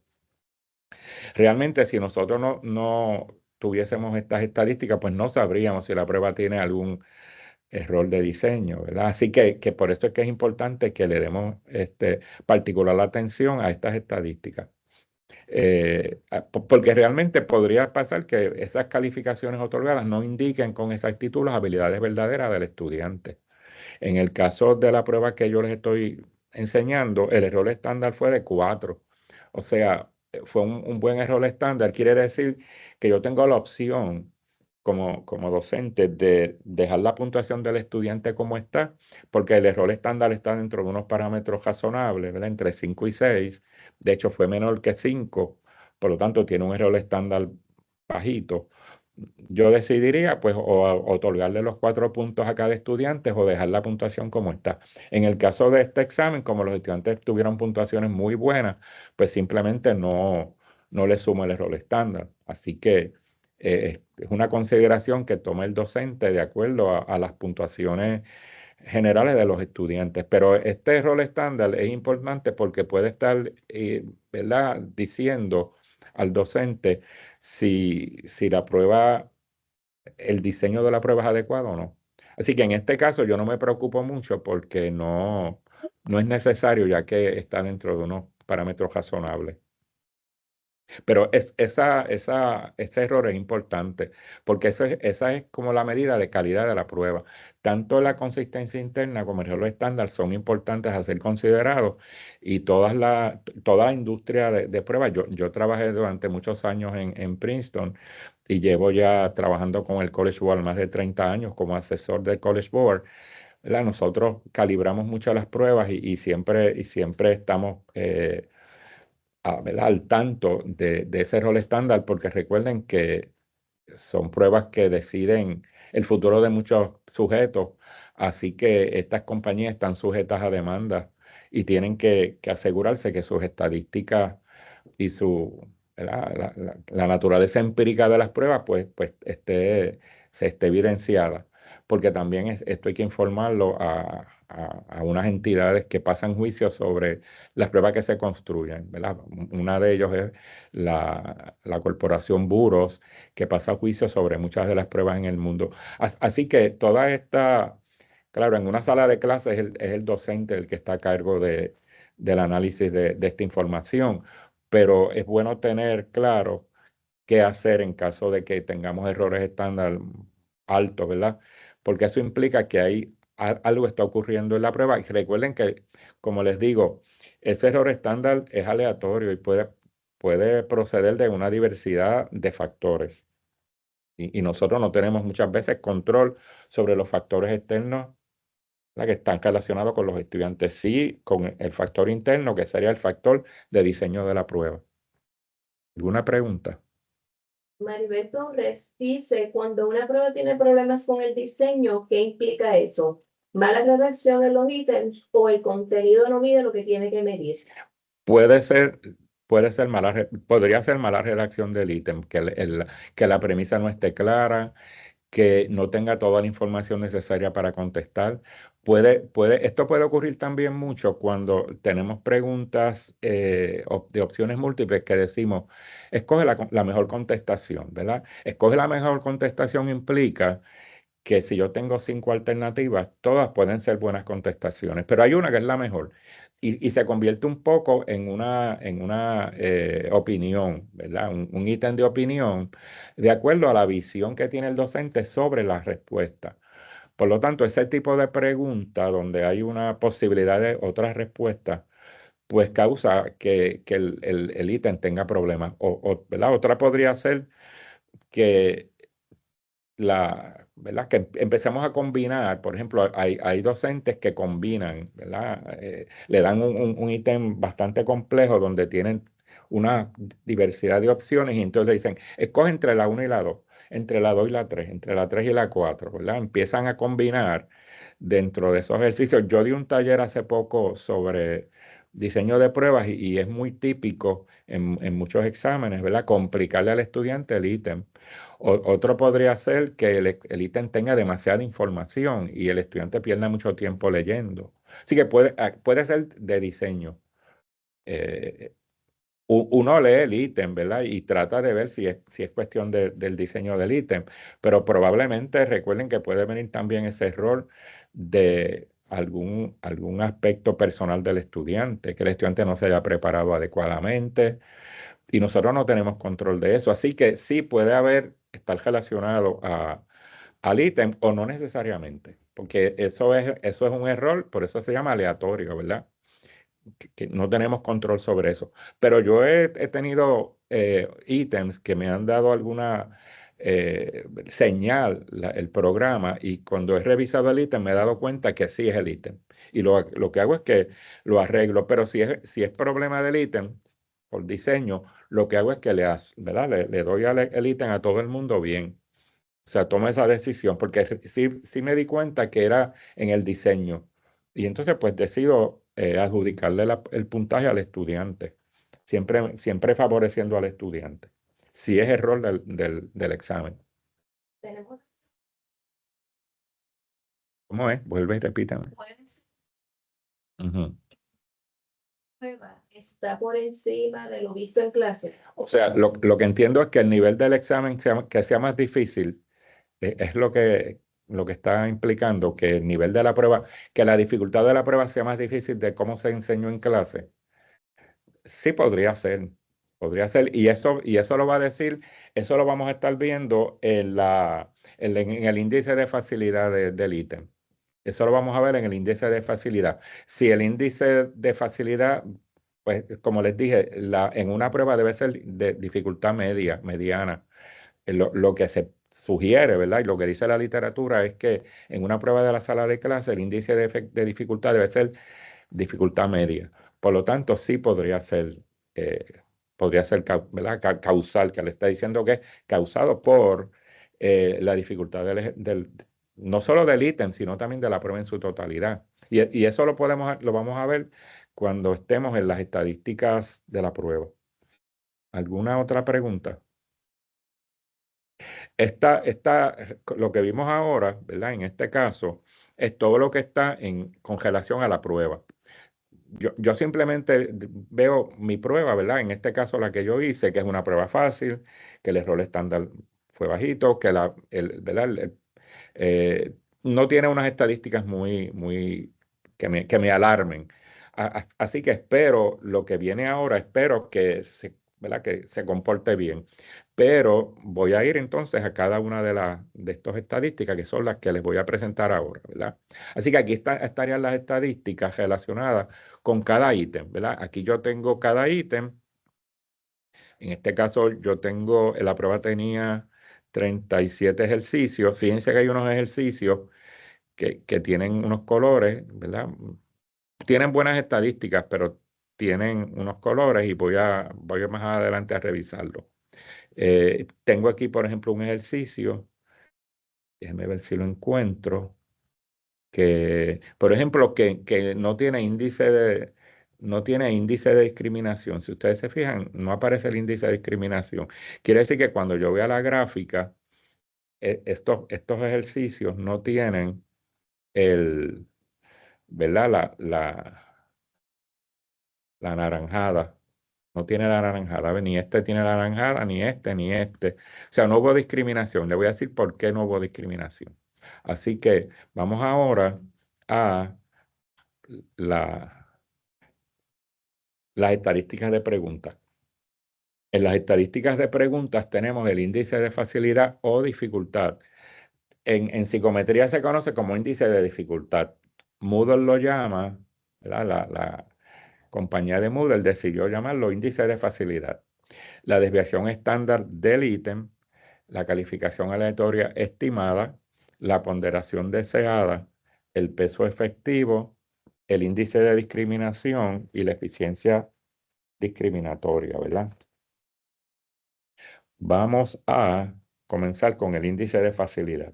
Realmente, si nosotros no tuviésemos estas estadísticas, pues no sabríamos si la prueba tiene algún error de diseño, ¿verdad? Así que por eso es que es importante que le demos particular atención a estas estadísticas. Porque realmente podría pasar que esas calificaciones otorgadas no indiquen con exactitud las habilidades verdaderas del estudiante. En el caso de la prueba que yo les estoy enseñando, el error estándar fue de 4. O sea, fue un buen error estándar. Quiere decir que yo tengo la opción como docente de dejar la puntuación del estudiante como está, porque el error estándar está dentro de unos parámetros razonables, ¿verdad? Entre 5 y 6. De hecho, fue menor que 5. Por lo tanto, tiene un error estándar bajito. Yo decidiría, pues, otorgarle los 4 puntos a cada estudiante o dejar la puntuación como está. En el caso de este examen, como los estudiantes tuvieron puntuaciones muy buenas, pues simplemente no le sumo el error estándar. Así que es una consideración que toma el docente de acuerdo a las puntuaciones generales de los estudiantes. Pero este error estándar es importante porque puede estar, ¿verdad?, diciendo al docente si la prueba, el diseño de la prueba es adecuado o no. Así que en este caso yo no me preocupo mucho porque no es necesario, ya que está dentro de unos parámetros razonables. Pero ese error es importante, porque esa es como la medida de calidad de la prueba. Tanto la consistencia interna como el error estándar son importantes a ser considerados, y toda la industria de pruebas. Yo trabajé durante muchos años en Princeton y llevo ya trabajando con el College Board más de 30 años como asesor del College Board. ¿Verdad? Nosotros calibramos mucho las pruebas y siempre estamos ¿verdad?, al tanto de ese rol estándar, porque recuerden que son pruebas que deciden el futuro de muchos sujetos, así que estas compañías están sujetas a demandas y tienen que asegurarse que sus estadísticas y la naturaleza empírica de las pruebas pues se esté evidenciada, porque también esto hay que informarlo a unas entidades que pasan juicios sobre las pruebas que se construyen, ¿verdad? Una de ellos es la corporación Buros, que pasa juicio sobre muchas de las pruebas en el mundo. Así que toda esta, claro, en una sala de clases es el docente el que está a cargo del análisis de esta información, pero es bueno tener claro qué hacer en caso de que tengamos errores estándar altos, ¿verdad? Porque eso implica que algo está ocurriendo en la prueba. Y recuerden que, como les digo, ese error estándar es aleatorio y puede proceder de una diversidad de factores. Y nosotros no tenemos muchas veces control sobre los factores externos, ¿verdad?, que están relacionados con los estudiantes. Sí, con el factor interno, que sería el factor de diseño de la prueba. ¿Alguna pregunta? Maribel Torres dice, cuando una prueba tiene problemas con el diseño, ¿qué implica eso? ¿Mala redacción en los ítems o el contenido no mide lo que tiene que medir? Puede ser, podría ser mala redacción del ítem, que la premisa no esté clara, que no tenga toda la información necesaria para contestar. Esto puede ocurrir también mucho cuando tenemos preguntas de opciones múltiples que decimos, escoge la mejor contestación, ¿verdad? Escoge la mejor contestación implica que si yo tengo 5 alternativas, todas pueden ser buenas contestaciones, pero hay una que es la mejor y se convierte un poco en una opinión, ¿verdad? Un ítem de opinión de acuerdo a la visión que tiene el docente sobre la respuesta. Por lo tanto, ese tipo de pregunta donde hay una posibilidad de otra respuesta, pues causa que el ítem tenga problemas. ¿Verdad? Otra podría ser que ¿verdad? Que empecemos a combinar, por ejemplo, hay docentes que combinan, ¿verdad? Le dan un ítem bastante complejo donde tienen una diversidad de opciones y entonces le dicen, escoge entre la 1 y la 2, entre la 2 y la 3, entre la 3 y la 4, ¿verdad? Empiezan a combinar dentro de esos ejercicios. Yo di un taller hace poco sobre diseño de pruebas y es muy típico en muchos exámenes, ¿verdad? Complicarle al estudiante el ítem. Otro podría ser que el ítem tenga demasiada información y el estudiante pierda mucho tiempo leyendo. Así que puede ser de diseño. Eh, Uno lee el ítem, ¿verdad? Y trata de ver si es cuestión del diseño del ítem, pero probablemente recuerden que puede venir también ese error de algún aspecto personal del estudiante, que el estudiante no se haya preparado adecuadamente y nosotros no tenemos control de eso. Así que sí puede estar relacionado al ítem o no necesariamente, porque eso es un error, por eso se llama aleatorio, ¿verdad? Que no tenemos control sobre eso. Pero yo he tenido ítems que me han dado alguna señal, el programa, y cuando he revisado el ítem me he dado cuenta que sí es el ítem. Y lo que hago es que lo arreglo, pero si es problema del ítem, por diseño, lo que hago es que ¿verdad? Le doy el ítem a todo el mundo bien. O sea, tomo esa decisión porque sí me di cuenta que era en el diseño. Y entonces pues decido adjudicarle el puntaje al estudiante, siempre favoreciendo al estudiante. Si es error del examen. Tenemos ¿Cómo es? Vuelve y repítame. pues, Ujú. prueba está por encima de lo visto en clase. O sea, lo que entiendo es que el nivel del examen que sea más difícil es lo que está implicando que el nivel de la prueba, que la dificultad de la prueba sea más difícil de cómo se enseñó en clase. Sí, podría ser, y eso lo va a decir, eso lo vamos a estar viendo en el índice de facilidad del ítem. Eso lo vamos a ver en el índice de facilidad. Si el índice de facilidad, pues como les dije, en una prueba debe ser de dificultad mediana. Lo que se sugiere, ¿verdad? Y lo que dice la literatura es que en una prueba de la sala de clase el índice de dificultad debe ser dificultad media. Por lo tanto, sí eh, ¿verdad? Causal, que le está diciendo que es causado por la dificultad no solo del ítem, sino también de la prueba en su totalidad. Y eso lo vamos a ver cuando estemos en las estadísticas de la prueba. ¿Alguna otra pregunta? Lo que vimos ahora, ¿verdad? En este caso, es todo lo que está con relación a la prueba. Yo simplemente veo mi prueba, ¿verdad? En este caso, la que yo hice, que es una prueba fácil, que el error estándar fue bajito, ¿verdad? No tiene unas estadísticas que me alarmen. Así que lo que viene ahora, espero ¿verdad? Que se comporte bien. Pero voy a ir entonces a cada una de estas estadísticas, que son las que les voy a presentar ahora, ¿verdad? Así que aquí estarían las estadísticas relacionadas con cada ítem, ¿verdad? Aquí yo tengo cada ítem. En este caso, la prueba tenía 37 ejercicios. Fíjense que hay unos ejercicios que tienen unos colores, ¿verdad? Tienen buenas estadísticas, pero tienen unos colores y voy más adelante a revisarlo. Tengo aquí, por ejemplo, un ejercicio, déjeme ver si lo encuentro, que, por ejemplo, que no tiene índice de discriminación. Si ustedes se fijan, no aparece el índice de discriminación. Quiere decir que cuando yo vea la gráfica, estos ejercicios no tienen el, ¿verdad? La anaranjada. No tiene la anaranjada. Ni este tiene la anaranjada, ni este, ni este. O sea, no hubo discriminación. Le voy a decir por qué no hubo discriminación. Así que vamos ahora a la, las estadísticas de preguntas. En las estadísticas de preguntas tenemos el índice de facilidad o dificultad. En psicometría se conoce como índice de dificultad. Moodle lo llama, ¿verdad? La compañía de Moodle decidió llamarlo índice de facilidad. La desviación estándar del ítem, la calificación aleatoria estimada, la ponderación deseada, el peso efectivo, el índice de discriminación y la eficiencia discriminatoria, ¿verdad? Vamos a comenzar con el índice de facilidad.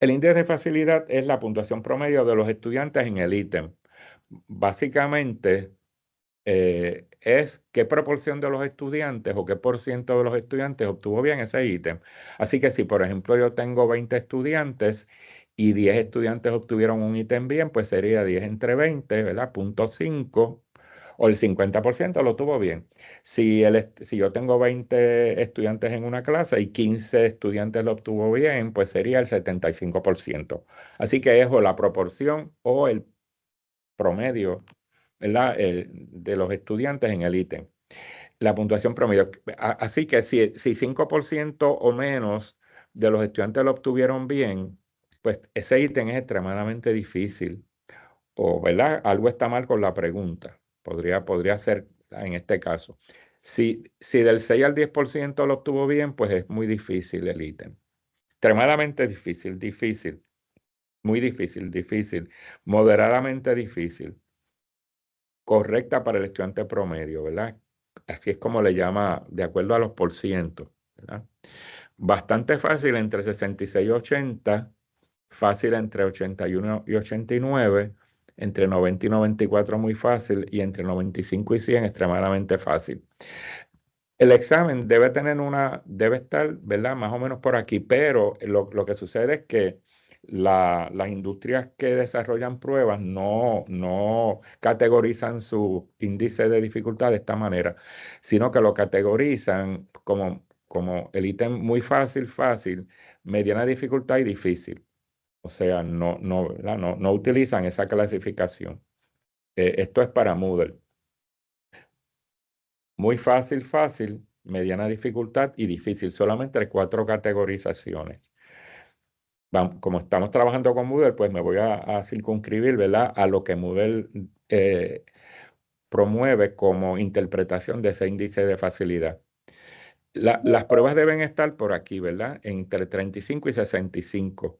El índice de facilidad es la puntuación promedio de los estudiantes en el ítem. Básicamente, es qué proporción de los estudiantes o qué por ciento de los estudiantes obtuvo bien ese ítem. Así que si, por ejemplo, yo tengo 20 estudiantes y 10 estudiantes obtuvieron un ítem bien, pues sería 10 entre 20, ¿verdad? Punto 5, o el 50% lo tuvo bien. Si yo tengo 20 estudiantes en una clase y 15 estudiantes lo obtuvo bien, pues sería el 75%. Así que es o la proporción o el promedio, ¿verdad? De los estudiantes en el ítem. La puntuación promedio. Así que si 5% o menos de los estudiantes lo obtuvieron bien, pues ese ítem es extremadamente difícil. O, ¿verdad? Algo está mal con la pregunta. Podría ser en este caso. Si del 6 al 10% lo obtuvo bien, pues es muy difícil el ítem. Extremadamente difícil, difícil. Muy difícil, difícil. Moderadamente difícil. Correcta para el estudiante promedio, ¿verdad? Así es como le llama, de acuerdo a los porcientos, ¿verdad? Bastante fácil entre 66 y 80, fácil entre 81 y 89, entre 90 y 94 muy fácil y entre 95 y 100 extremadamente fácil. El examen debe estar, ¿verdad? Más o menos por aquí, pero lo que sucede es que las industrias que desarrollan pruebas no categorizan su índice de dificultad de esta manera, sino que lo categorizan como el ítem muy fácil, fácil, mediana dificultad y difícil. O sea, ¿verdad? No utilizan esa clasificación. Esto es para Moodle. Muy fácil, fácil, mediana dificultad y difícil. Solamente hay 4 categorizaciones. Como estamos trabajando con Moodle, pues me voy a circunscribir, ¿verdad? A lo que Moodle promueve como interpretación de ese índice de facilidad. Las pruebas deben estar por aquí, ¿verdad? Entre 35 y 65,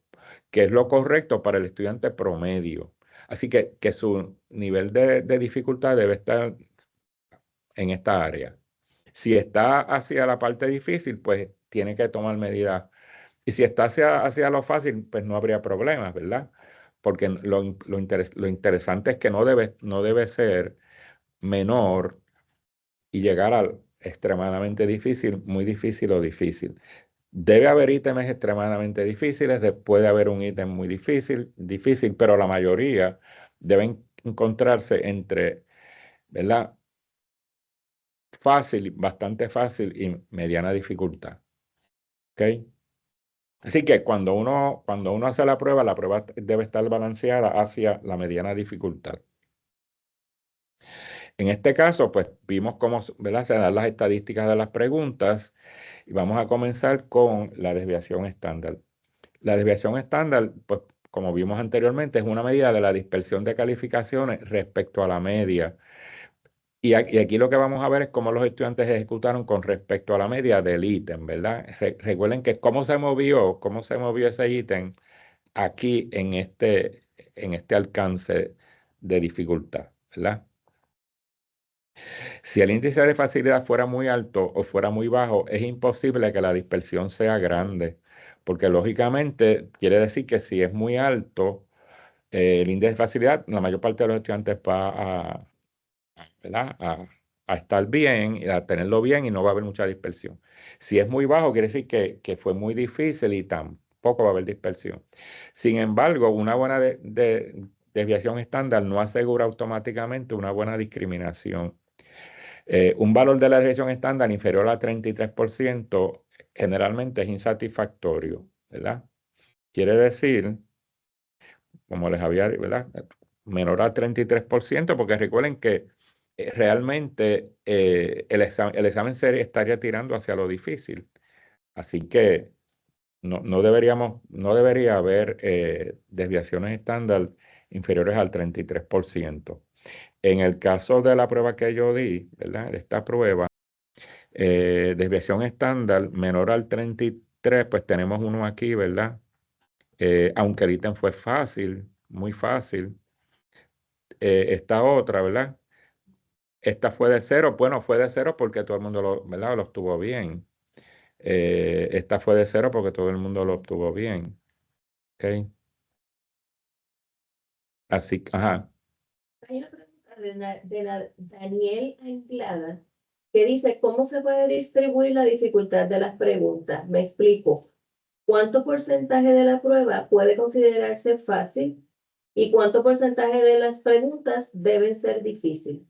que es lo correcto para el estudiante promedio. Así que su nivel de dificultad debe estar en esta área. Si está hacia la parte difícil, pues tiene que tomar medidas. Y si está hacia lo fácil, pues no habría problemas, ¿verdad? Porque lo interesante es que no debe ser menor y llegar al extremadamente difícil, muy difícil o difícil. Debe haber ítems extremadamente difíciles, puede haber un ítem muy difícil, pero la mayoría deben encontrarse entre, ¿verdad? Fácil, bastante fácil y mediana dificultad. ¿Ok? Así que cuando uno hace la prueba debe estar balanceada hacia la mediana dificultad. En este caso, pues vimos cómo, ¿verdad? Se dan las estadísticas de las preguntas y vamos a comenzar con la desviación estándar. La desviación estándar, pues como vimos anteriormente, es una medida de la dispersión de calificaciones respecto a la media. Y aquí lo que vamos a ver es cómo los estudiantes ejecutaron con respecto a la media del ítem, ¿verdad? Recuerden que cómo se movió ese ítem aquí en este alcance de dificultad, ¿verdad? Si el índice de facilidad fuera muy alto o fuera muy bajo, es imposible que la dispersión sea grande, porque lógicamente quiere decir que si es muy alto, el índice de facilidad, la mayor parte de los estudiantes va ¿verdad? A estar bien, y a tenerlo bien y no va a haber mucha dispersión. Si es muy bajo, quiere decir que fue muy difícil y tampoco va a haber dispersión. Sin embargo, una buena desviación estándar no asegura automáticamente una buena discriminación. Un valor de la desviación estándar inferior a 33% generalmente es insatisfactorio, ¿verdad? Quiere decir, como les había dicho, ¿verdad? Menor al 33%, porque recuerden que realmente el examen se estaría tirando hacia lo difícil. Así que no debería haber desviaciones estándar inferiores al 33%. En el caso de la prueba que yo di, ¿verdad? De esta prueba, desviación estándar menor al 33, pues tenemos uno aquí, ¿verdad? Aunque el ítem fue fácil, muy fácil. Esta otra, ¿verdad? Esta fue de cero. Bueno, fue de cero porque todo el mundo ¿verdad? Lo obtuvo bien. Esta fue de cero porque todo el mundo lo obtuvo bien. ¿Ok? Así, ajá. Hay una pregunta de Daniel Anglada que dice, ¿cómo se puede distribuir la dificultad de las preguntas? Me explico. ¿Cuánto porcentaje de la prueba puede considerarse fácil y cuánto porcentaje de las preguntas deben ser difíciles?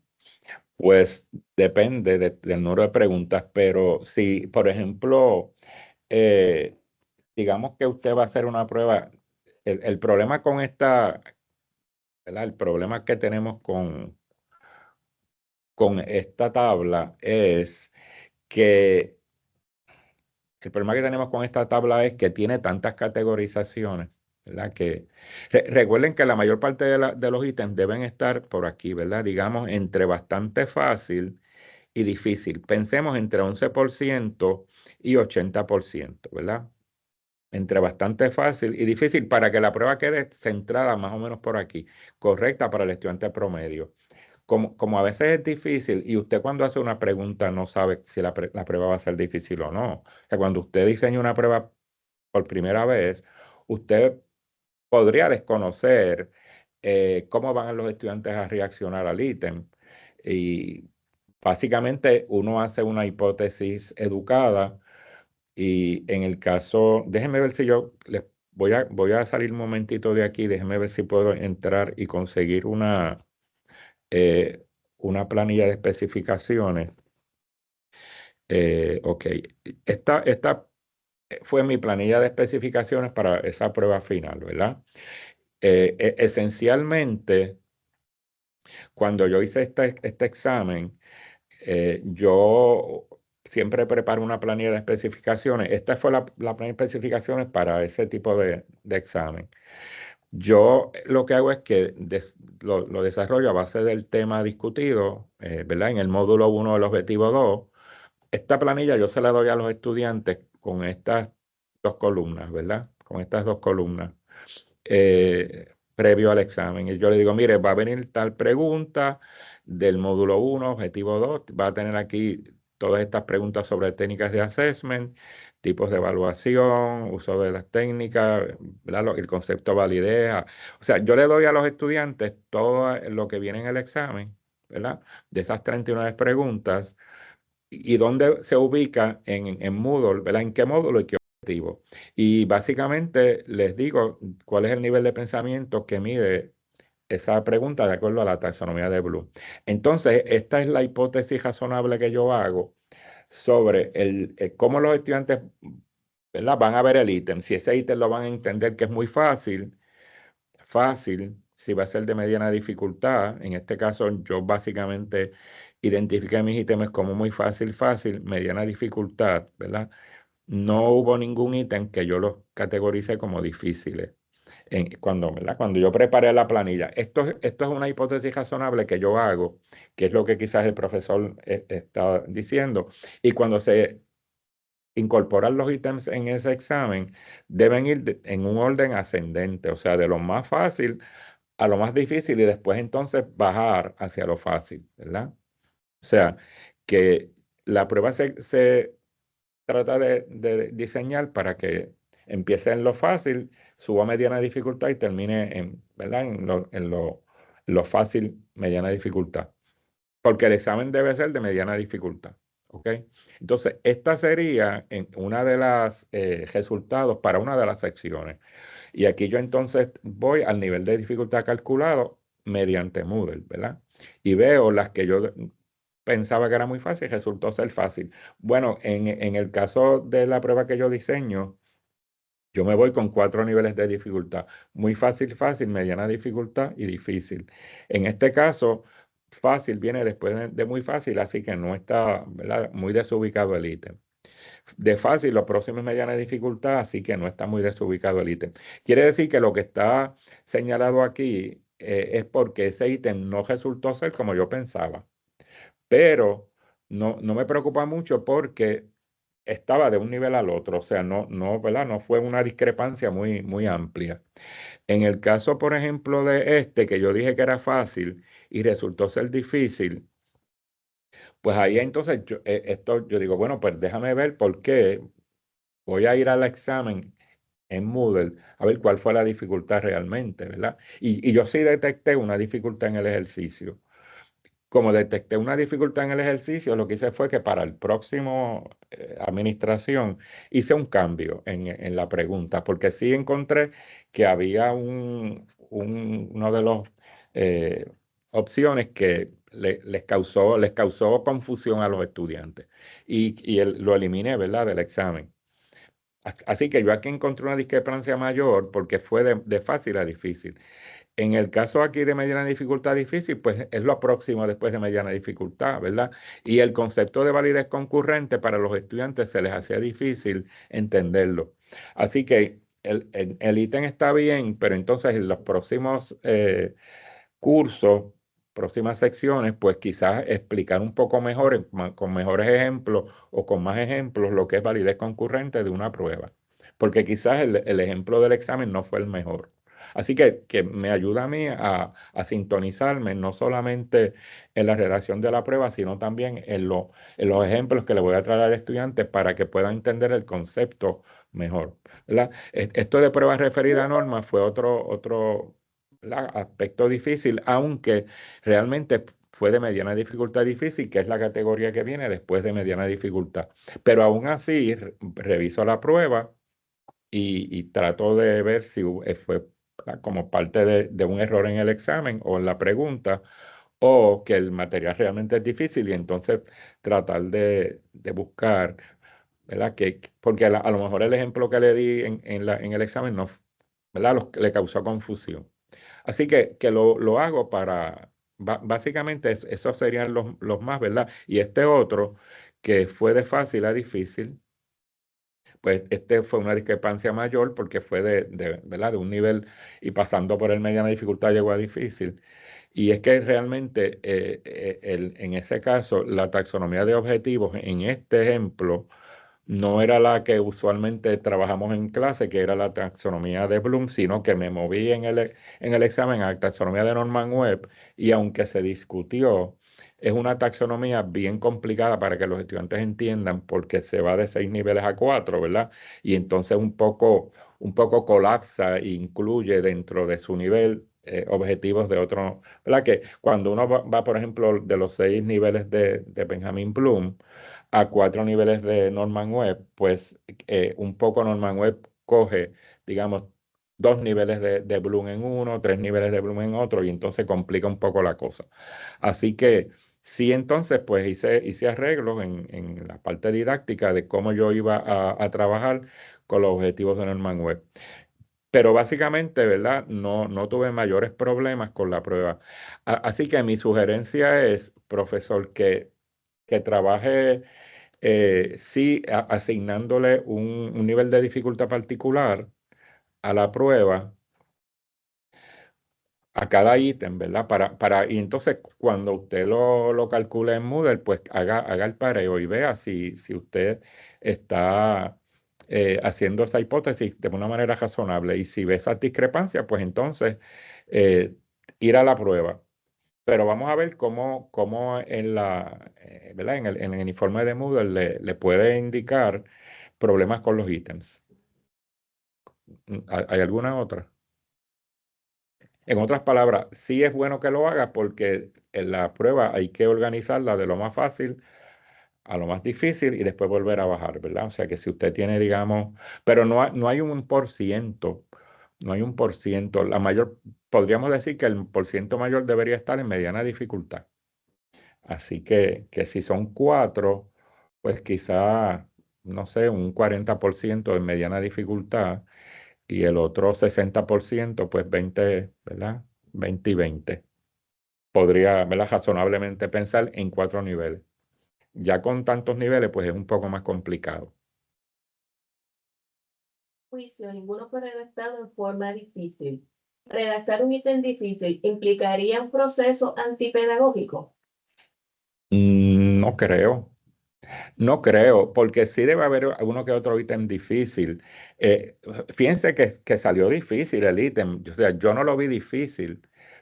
Pues depende del número de preguntas, pero si, por ejemplo, eh, digamos que usted va a hacer una prueba, el problema con esta, ¿verdad? El problema que tenemos con esta tabla es que el problema que tenemos con esta tabla es que tiene tantas categorizaciones, ¿verdad? Que recuerden que la mayor parte de los ítems deben estar por aquí, ¿verdad? Digamos, entre bastante fácil y difícil. Pensemos entre 11% y 80%, ¿verdad? Entre bastante fácil y difícil para que la prueba quede centrada más o menos por aquí, correcta para el estudiante promedio. Como a veces es difícil y usted cuando hace una pregunta no sabe si la prueba va a ser difícil o no. O sea, cuando usted diseña una prueba por primera vez, usted podría desconocer cómo van los estudiantes a reaccionar al ítem. Y básicamente uno hace una hipótesis educada y en el caso, déjenme ver si yo les voy a salir un momentito de aquí, déjenme ver si puedo entrar y conseguir una planilla de especificaciones. Ok, esta fue mi planilla de especificaciones para esa prueba final, ¿verdad? Esencialmente, cuando yo hice este examen, yo siempre preparo una planilla de especificaciones. Esta fue la planilla de especificaciones para ese tipo de examen. Yo lo que hago es que lo desarrollo a base del tema discutido, ¿verdad? En el módulo 1 del objetivo 2. Esta planilla yo se la doy a los estudiantes con estas dos columnas, ¿verdad? Con estas dos columnas previo al examen. Y yo le digo, mire, va a venir tal pregunta del módulo 1, objetivo 2, va a tener aquí todas estas preguntas sobre técnicas de assessment, tipos de evaluación, uso de las técnicas, ¿verdad? El concepto de validez. O sea, yo le doy a los estudiantes todo lo que viene en el examen, ¿verdad? De esas 39 preguntas y dónde se ubica en Moodle, ¿verdad? ¿En qué módulo y qué objetivo? Y básicamente les digo cuál es el nivel de pensamiento que mide esa pregunta de acuerdo a la taxonomía de Bloom. Entonces, esta es la hipótesis razonable que yo hago sobre cómo los estudiantes, ¿verdad? Van a ver el ítem. Si ese ítem lo van a entender que es muy fácil, si va a ser de mediana dificultad. En este caso, yo básicamente identifiqué mis ítems como muy fácil, mediana dificultad, ¿verdad? No hubo ningún ítem que yo los categorice como difíciles. ¿verdad? Cuando yo preparé la planilla. Esto es una hipótesis razonable que yo hago, que es lo que quizás el profesor está diciendo. Y cuando se incorporan los ítems en ese examen, deben ir en un orden ascendente, o sea, de lo más fácil a lo más difícil y después entonces bajar hacia lo fácil, ¿verdad? O sea, que la prueba se trata de diseñar para que empiece en lo fácil, suba a mediana dificultad y termine en, ¿verdad? En lo fácil, mediana dificultad. Porque el examen debe ser de mediana dificultad. ¿Ok? Entonces, esta sería en una de las resultados para una de las secciones. Y aquí yo entonces voy al nivel de dificultad calculado mediante Moodle, ¿verdad? Y veo las que yo pensaba que era muy fácil, resultó ser fácil. Bueno, en el caso de la prueba que yo diseño, yo me voy con 4 niveles de dificultad. Muy fácil, fácil, mediana dificultad y difícil. En este caso, fácil viene después de muy fácil, así que no está, ¿verdad? Muy desubicado el ítem. De fácil, lo próximo es mediana dificultad, así que no está muy desubicado el ítem. Quiere decir que lo que está señalado aquí es porque ese ítem no resultó ser como yo pensaba, pero no me preocupa mucho porque estaba de un nivel al otro, o sea, ¿verdad? No fue una discrepancia muy amplia. En el caso, por ejemplo, de este, que yo dije que era fácil y resultó ser difícil, pues ahí entonces yo digo, bueno, pues déjame ver por qué. Voy a ir al examen en Moodle a ver cuál fue la dificultad realmente, ¿verdad? Y yo sí detecté una dificultad en el ejercicio. Como detecté una dificultad en el ejercicio, lo que hice fue que para el próximo administración hice un cambio en la pregunta, porque sí encontré que había uno de los eh, opciones que les causó confusión a los estudiantes y lo eliminé, ¿verdad?, del examen. Así que yo aquí encontré una discrepancia mayor porque fue de fácil a difícil. En el caso aquí de mediana dificultad difícil, pues es lo próximo después de mediana dificultad, ¿verdad? Y el concepto de validez concurrente para los estudiantes se les hacía difícil entenderlo. Así que el ítem está bien, pero entonces en los próximos cursos, próximas secciones, pues quizás explicar un poco mejor, con mejores ejemplos o con más ejemplos, lo que es validez concurrente de una prueba. Porque quizás el ejemplo del examen no fue el mejor. Así que me ayuda a mí a sintonizarme no solamente en la redacción de la prueba, sino también en los ejemplos que le voy a traer al estudiante para que pueda entender el concepto mejor, ¿verdad? Esto de pruebas referidas a normas fue otro aspecto difícil, aunque realmente fue de mediana dificultad difícil, que es la categoría que viene después de mediana dificultad. Pero aún así, reviso la prueba y trato de ver si fue como parte de un error en el examen o en la pregunta, o que el material realmente es difícil y entonces tratar de buscar, ¿verdad? Porque a lo mejor el ejemplo que le di en el examen no, ¿verdad? Le causó confusión. Así que lo hago básicamente esos serían los más, ¿verdad? Y este otro, que fue de fácil a difícil, pues este fue una discrepancia mayor porque fue ¿verdad? De un nivel y pasando por el mediana dificultad llegó a difícil. Y es que realmente en ese caso la taxonomía de objetivos en este ejemplo no era la que usualmente trabajamos en clase, que era la taxonomía de Bloom, sino que me moví en el examen a la taxonomía de Norman Webb y aunque se discutió, es una taxonomía bien complicada para que los estudiantes entiendan porque se va de 6 niveles a 4, ¿verdad? Y entonces un poco colapsa e incluye dentro de su nivel objetivos de otro, ¿verdad? Que cuando uno va, por ejemplo, de los 6 niveles de Benjamin Bloom, a 4 niveles de Norman Webb, pues un poco Norman Webb coge, digamos, 2 niveles de Bloom en uno, 3 niveles de Bloom en otro, y entonces complica un poco la cosa. Así que sí, entonces, pues hice arreglos en la parte didáctica de cómo yo iba a trabajar con los objetivos de Norman Webb. Pero básicamente, ¿verdad? No tuve mayores problemas con la prueba. Así que mi sugerencia es, profesor, que trabaje sí, asignándole un nivel de dificultad particular a la prueba a cada ítem, ¿verdad? Y entonces cuando usted lo calcule en Moodle, pues haga el pareo y vea si usted está haciendo esa hipótesis de una manera razonable. Y si ve esas discrepancias, pues entonces eh, ir a la prueba. Pero vamos a ver cómo ¿verdad? En el informe de Moodle le puede indicar problemas con los ítems. ¿Hay alguna otra? En otras palabras, sí es bueno que lo haga porque en la prueba hay que organizarla de lo más fácil a lo más difícil y después volver a bajar, ¿verdad? O sea que si usted tiene, digamos, pero no hay un por ciento, no hay un por ciento. Podríamos decir que el por ciento mayor debería estar en mediana dificultad. Así que si son cuatro, pues quizá, no sé, un 40% en mediana dificultad y el otro 60%, pues 20, ¿verdad? 20 y 20. Podría, ¿verdad? Razonablemente pensar en cuatro niveles. Ya con tantos niveles, pues es un poco más complicado. Juicio, ninguno fue redactado en forma difícil. Redactar un ítem difícil implicaría un proceso antipedagógico. No creo. No creo, porque sí debe haber alguno que otro ítem difícil. Eh, Fíjense que salió difícil el ítem. O sea, yo no lo vi difícil,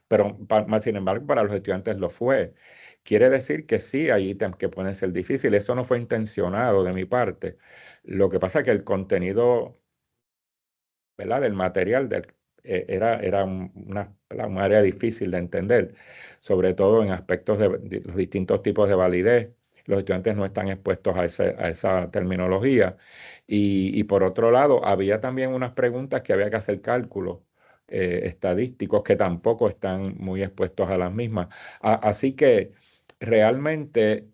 pero más sin embargo para los estudiantes lo fue. Quiere decir que sí hay ítems que pueden ser difíciles. Eso no fue intencionado de mi parte. Lo que pasa es que el contenido, ¿verdad? Del material era ¿verdad? Un área difícil de entender, sobre todo en aspectos de los distintos tipos de validez. Los estudiantes no están expuestos a esa terminología. Y por otro lado, había también unas preguntas que había que hacer cálculos estadísticos que tampoco están muy expuestos a las mismas. Así que realmente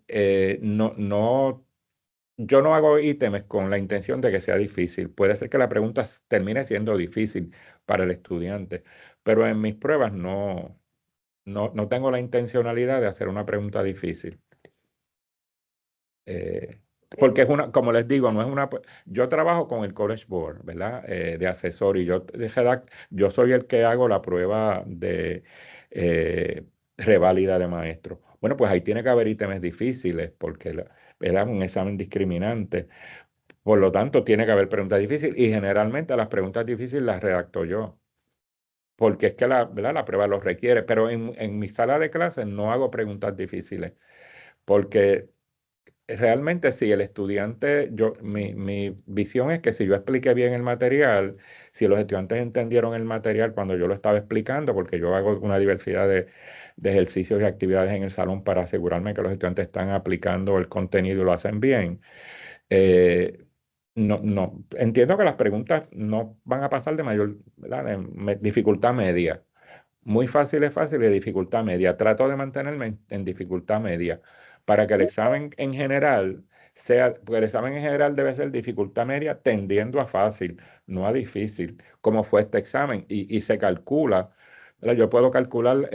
yo no hago ítems con la intención de que sea difícil. Puede ser que la pregunta termine siendo difícil para el estudiante, pero en mis pruebas no tengo la intencionalidad de hacer una pregunta difícil. Eh, Porque como les digo, no es yo trabajo con el College Board, ¿verdad? De asesor y yo soy el que hago la prueba de reválida de maestro. Bueno, pues ahí tiene que haber ítems difíciles porque ¿verdad? Un examen discriminante. Por lo tanto, tiene que haber preguntas difíciles y generalmente las preguntas difíciles las redacto yo, porque es que ¿verdad? La prueba los requiere, pero en mi sala de clases no hago preguntas difíciles, porque realmente si el estudiante, mi visión es que si yo expliqué bien el material, si los estudiantes entendieron el material cuando yo lo estaba explicando, porque yo hago una diversidad de ejercicios y actividades en el salón para asegurarme que los estudiantes están aplicando el contenido y lo hacen bien. Eh, no, entiendo que las preguntas no van a pasar de mayor, ¿verdad? Dificultad media. Muy fácil y de dificultad media. Trato de mantenerme en dificultad media para que el examen en general porque el examen en general debe ser dificultad media tendiendo a fácil, no a difícil, como fue este examen. Y se calcula, ¿verdad? Yo puedo calcular,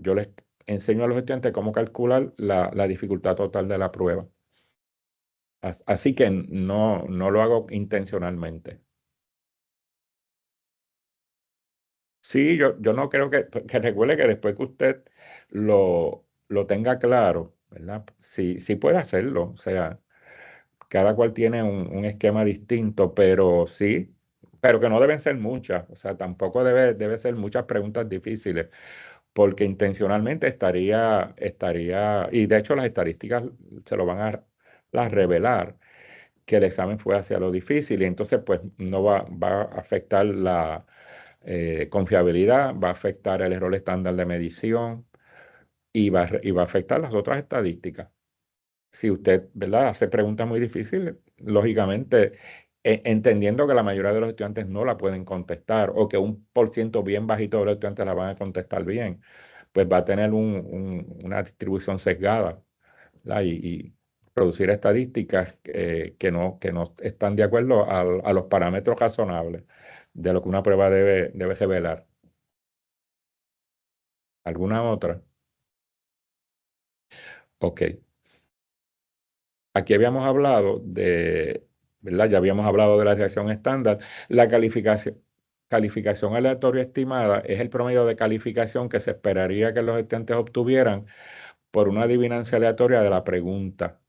yo les enseño a los estudiantes cómo calcular la dificultad total de la prueba. Así que no lo hago intencionalmente. Sí, yo no creo que recuerde que después que usted lo tenga claro, ¿verdad? Sí puede hacerlo, o sea, cada cual tiene un esquema distinto, pero sí, pero que no deben ser muchas, o sea, tampoco debe ser muchas preguntas difíciles, porque intencionalmente y de hecho las estadísticas se lo van a revelar que el examen fue hacia lo difícil y entonces pues no va a afectar la confiabilidad, va a afectar el error estándar de medición y va a afectar las otras estadísticas. Si usted, ¿verdad?, hace preguntas muy difíciles, lógicamente, entendiendo que la mayoría de los estudiantes no la pueden contestar o que un por ciento bien bajito de los estudiantes la van a contestar bien, pues va a tener una distribución sesgada, ¿verdad? Y producir estadísticas que no están de acuerdo a los parámetros razonables de lo que una prueba debe revelar. ¿Alguna otra? Ok. Aquí habíamos hablado ¿verdad? Ya habíamos hablado de la reacción estándar. La calificación, calificación aleatoria estimada es el promedio de calificación que se esperaría que los estudiantes obtuvieran por una adivinancia aleatoria de la pregunta.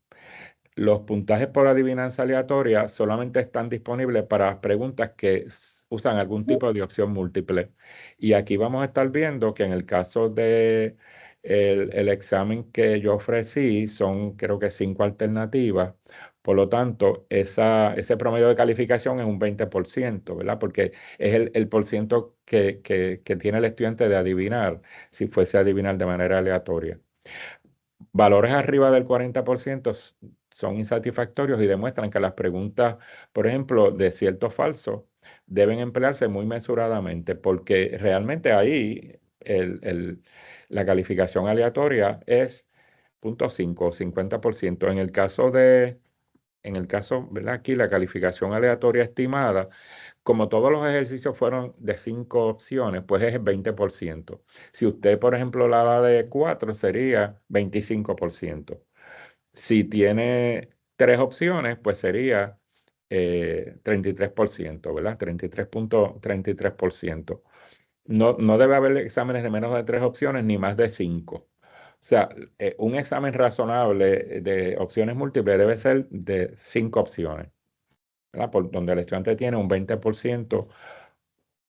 Los puntajes por adivinanza aleatoria solamente están disponibles para las preguntas que usan algún tipo de opción múltiple. Y aquí vamos a estar viendo que en el caso de el examen que yo ofrecí son creo que 5 alternativas. Por lo tanto, ese promedio de calificación es un 20%, ¿verdad? Porque es el por ciento que tiene el estudiante de adivinar, si fuese a adivinar de manera aleatoria. Valores arriba del 40% son insatisfactorios y demuestran que las preguntas, por ejemplo, de cierto o falso, deben emplearse muy mesuradamente, porque realmente ahí la calificación aleatoria es 0.5 o 50%. En el caso, ¿verdad? Aquí la calificación aleatoria estimada, como todos los ejercicios fueron de 5 opciones, pues es el 20%. Si usted, por ejemplo, la da de 4, sería 25%. Si tiene 3 opciones, pues sería 33%, ¿verdad? 33.33%. No debe haber exámenes de menos de 3 opciones ni más de 5. O sea, un examen razonable de opciones múltiples debe ser de 5 opciones, ¿verdad? Por donde el estudiante tiene un 20%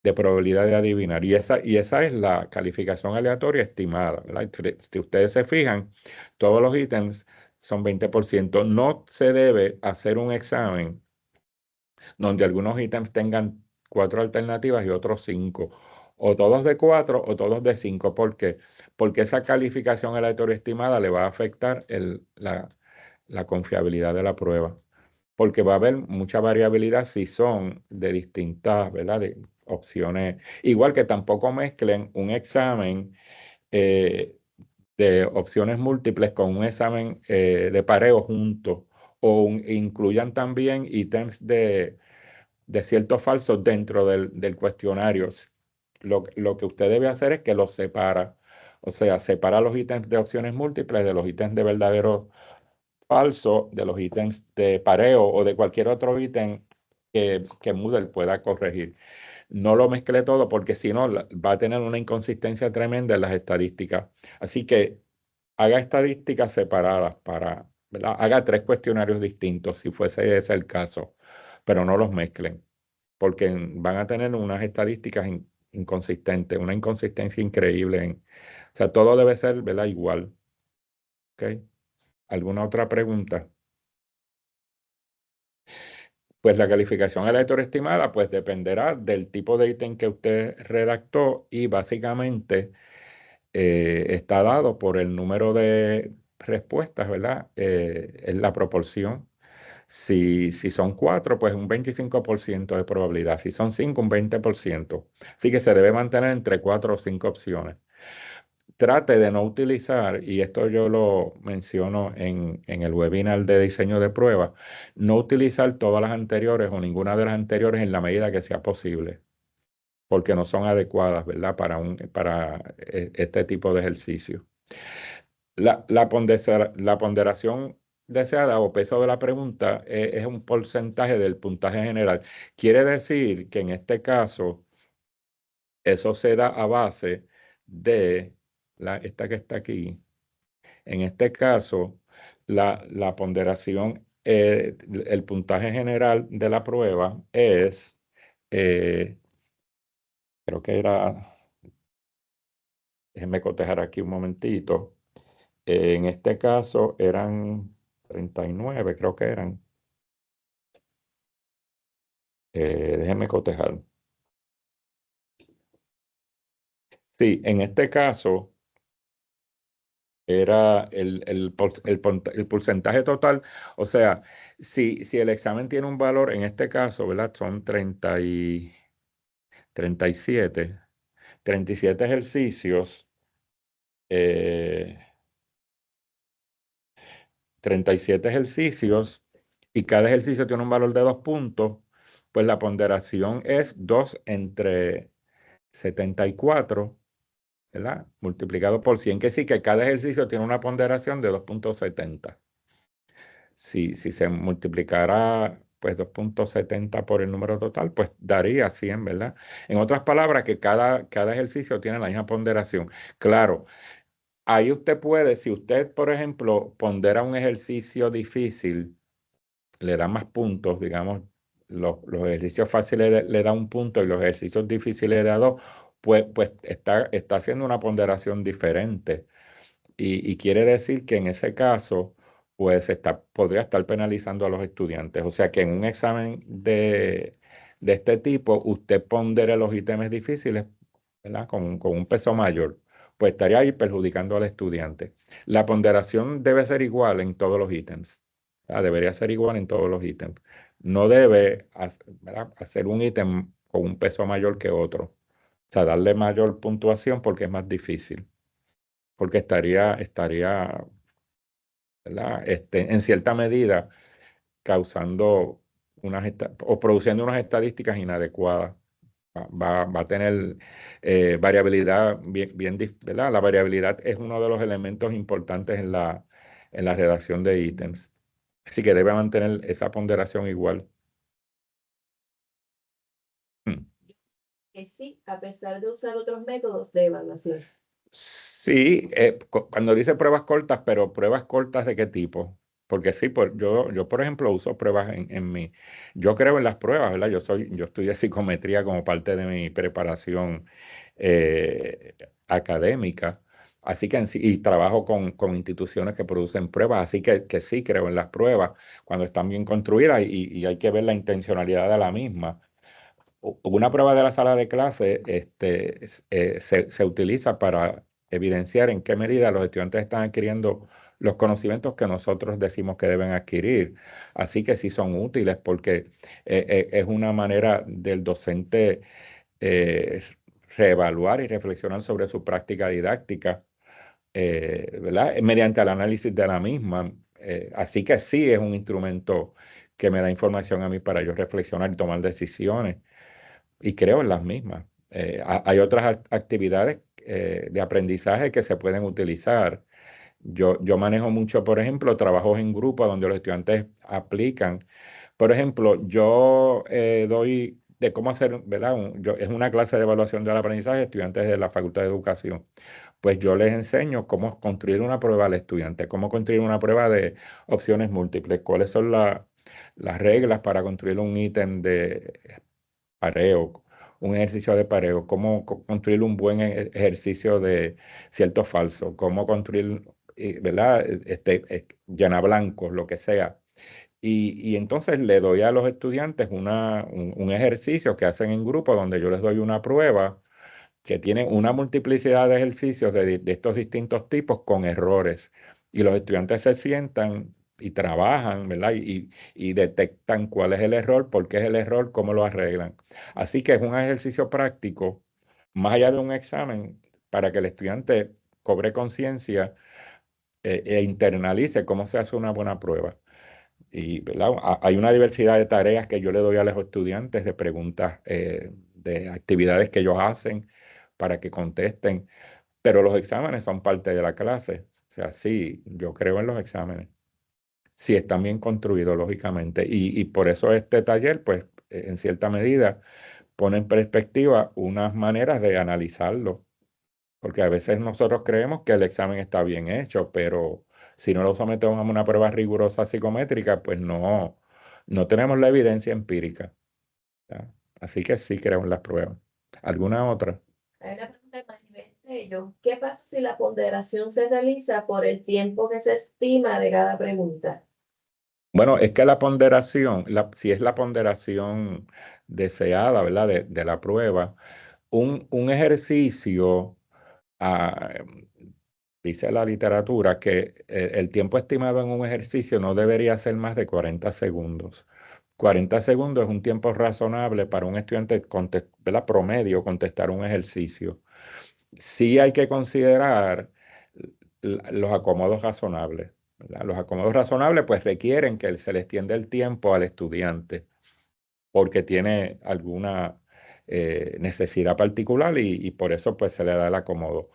de probabilidad de adivinar. Y esa es la calificación aleatoria estimada, ¿verdad? Si ustedes se fijan, todos los ítems son 20%. No se debe hacer un examen donde algunos ítems tengan 4 alternativas y otros 5. O todos de 4 o todos de 5. ¿Por qué? Porque esa calificación aleatoria estimada le va a afectar la confiabilidad de la prueba, porque va a haber mucha variabilidad si son de distintas, ¿verdad? De opciones. Igual que tampoco mezclen un examen eh, de opciones múltiples con un examen de pareo junto, o incluyan también ítems de ciertos falsos dentro del cuestionario. Lo que usted debe hacer es que los separa. O sea, separa los ítems de opciones múltiples de los ítems de verdadero falso, de los ítems de pareo o de cualquier otro ítem que Moodle pueda corregir. No lo mezcle todo porque si no va a tener una inconsistencia tremenda en las estadísticas. Así que haga estadísticas separadas ¿verdad? Haga 3 cuestionarios distintos si fuese ese el caso, pero no los mezclen porque van a tener unas estadísticas inconsistentes, una inconsistencia increíble. O sea, todo debe ser, ¿verdad? Igual. ¿Ok? ¿Alguna otra pregunta? Pues la calificación aleatoria estimada pues dependerá del tipo de ítem que usted redactó y básicamente está dado por el número de respuestas, ¿verdad? Es la proporción. Si son 4, pues un 25% de probabilidad. Si son 5, un 20%. Así que se debe mantener entre 4 o 5 opciones. Trate de no utilizar, y esto yo lo menciono en el webinar de diseño de pruebas, no utilizar todas las anteriores o ninguna de las anteriores en la medida que sea posible, porque no son adecuadas, ¿verdad? Para este tipo de ejercicio. La ponderación deseada o peso de la pregunta es un porcentaje del puntaje general. Quiere decir que en este caso, eso se da a base de esta que está aquí. En este caso, la ponderación, el puntaje general de la prueba es, eh, creo que era, déjenme cotejar aquí un momentito. En este caso eran 39, creo que eran. Déjenme cotejar. Sí, en este caso era el porcentaje total. O sea, si el examen tiene un valor, en este caso, ¿verdad? Son 37. 37 ejercicios, eh, 37 ejercicios, y cada ejercicio tiene un valor de 2 puntos, pues la ponderación es 2 entre 74, ¿verdad? Multiplicado por 100, que sí que cada ejercicio tiene una ponderación de 2.70. Si se multiplicara pues 2.70 por el número total, pues daría 100, ¿verdad? En otras palabras, que cada ejercicio tiene la misma ponderación. Claro, ahí usted puede, si usted, por ejemplo, pondera un ejercicio difícil, le da más puntos, digamos, los ejercicios fáciles le da un punto y los ejercicios difíciles le da dos, pues está haciendo una ponderación diferente. Y quiere decir que en ese caso, pues podría estar penalizando a los estudiantes. O sea que en un examen de este tipo, usted pondere los ítems difíciles, ¿verdad? Con un peso mayor, pues estaría ahí perjudicando al estudiante. La ponderación debe ser igual en todos los ítems. Debería ser igual en todos los ítems. No debe, ¿verdad?, hacer un ítem con un peso mayor que otro. O sea, darle mayor puntuación porque es más difícil, porque estaría, ¿verdad?, en cierta medida causando o produciendo unas estadísticas inadecuadas. Va a tener variabilidad ¿verdad? La variabilidad es uno de los elementos importantes en la redacción de ítems. Así que debe mantener esa ponderación igual. Mm. Que sí, a pesar de usar otros métodos de evaluación. Sí, cuando dice pruebas cortas, pero pruebas cortas ¿de qué tipo? Porque sí, yo por ejemplo uso pruebas yo creo en las pruebas, ¿verdad? Yo estudié psicometría como parte de mi preparación eh, académica, así que y trabajo con instituciones que producen pruebas, así que sí creo en las pruebas cuando están bien construidas y hay que ver la intencionalidad de la misma. Una prueba de la sala de clase se utiliza para evidenciar en qué medida los estudiantes están adquiriendo los conocimientos que nosotros decimos que deben adquirir. Así que sí son útiles porque es una manera del docente eh, reevaluar y reflexionar sobre su práctica didáctica, ¿verdad? Mediante el análisis de la misma. Así que sí es un instrumento que me da información a mí para yo reflexionar y tomar decisiones y creo en las mismas. Hay otras actividades de aprendizaje que se pueden utilizar. Yo manejo mucho, por ejemplo, trabajos en grupo donde los estudiantes aplican. Por ejemplo, yo doy de cómo hacer, ¿verdad? Es una clase de evaluación del aprendizaje de estudiantes de la Facultad de Educación. Pues yo les enseño cómo construir una prueba al estudiante, cómo construir una prueba de opciones múltiples, cuáles son las reglas para construir un ítem de pareo, un ejercicio de pareo, cómo construir un buen ejercicio de cierto falso, cómo construir, ¿verdad? Llena blancos, lo que sea. Y entonces le doy a los estudiantes un ejercicio que hacen en grupo donde yo les doy una prueba que tiene una multiplicidad de ejercicios de estos distintos tipos con errores. Y los estudiantes se sientan y trabajan, ¿verdad? Y detectan cuál es el error, por qué es el error, cómo lo arreglan. Así que es un ejercicio práctico, más allá de un examen, para que el estudiante cobre conciencia e internalice cómo se hace una buena prueba. Y, ¿verdad? Hay una diversidad de tareas que yo le doy a los estudiantes, de preguntas, de actividades que ellos hacen para que contesten, pero los exámenes son parte de la clase. O sea, sí, yo creo en los exámenes. Si están bien construidos, lógicamente. Y por eso este taller, pues, en cierta medida, pone en perspectiva unas maneras de analizarlo, porque a veces nosotros creemos que el examen está bien hecho, pero si no lo sometemos a una prueba rigurosa psicométrica, pues no tenemos la evidencia empírica, ¿ya? Así que sí creo en las pruebas. ¿Alguna otra? Hay una pregunta de Maribel Tello. ¿Qué pasa si la ponderación se realiza por el tiempo que se estima de cada pregunta? Bueno, es que la ponderación, si es la ponderación deseada, ¿verdad? De la prueba, un ejercicio, ah, dice la literatura que el tiempo estimado en un ejercicio no debería ser más de 40 segundos. 40 segundos es un tiempo razonable para un estudiante, ¿verdad?, promedio contestar un ejercicio. Sí hay que considerar los acomodos razonables, ¿verdad? Los acomodos razonables pues requieren que se le extienda el tiempo al estudiante porque tiene alguna necesidad particular y por eso pues se le da el acomodo.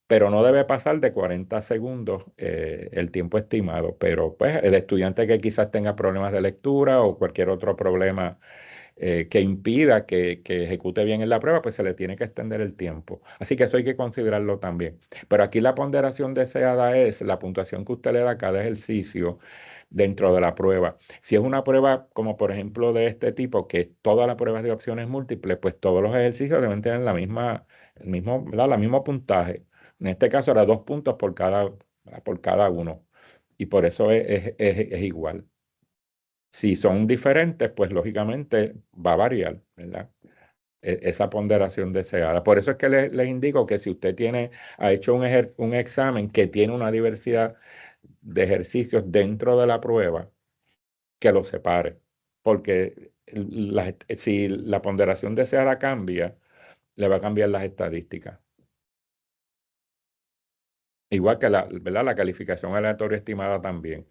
pero no debe pasar de 40 segundos el tiempo estimado. Pero pues el estudiante que quizás tenga problemas de lectura o cualquier otro problema que impida que ejecute bien en la prueba, pues se le tiene que extender el tiempo. Así que eso hay que considerarlo también. Pero aquí la ponderación deseada es la puntuación que usted le da a cada ejercicio dentro de la prueba. Si es una prueba como por ejemplo de este tipo, que todas las pruebas de opciones múltiples, pues todos los ejercicios deben tener el mismo, ¿verdad? La mismo puntaje. En este caso era 2 puntos por cada uno. Y por eso es igual. Si son diferentes, pues lógicamente va a variar, ¿verdad? Esa ponderación deseada. Por eso es que les indico que si usted ha hecho un examen que tiene una diversidad de ejercicios dentro de la prueba, que lo separe. Porque si la ponderación deseada cambia, le va a cambiar las estadísticas. Igual que ¿verdad? La calificación aleatoria estimada también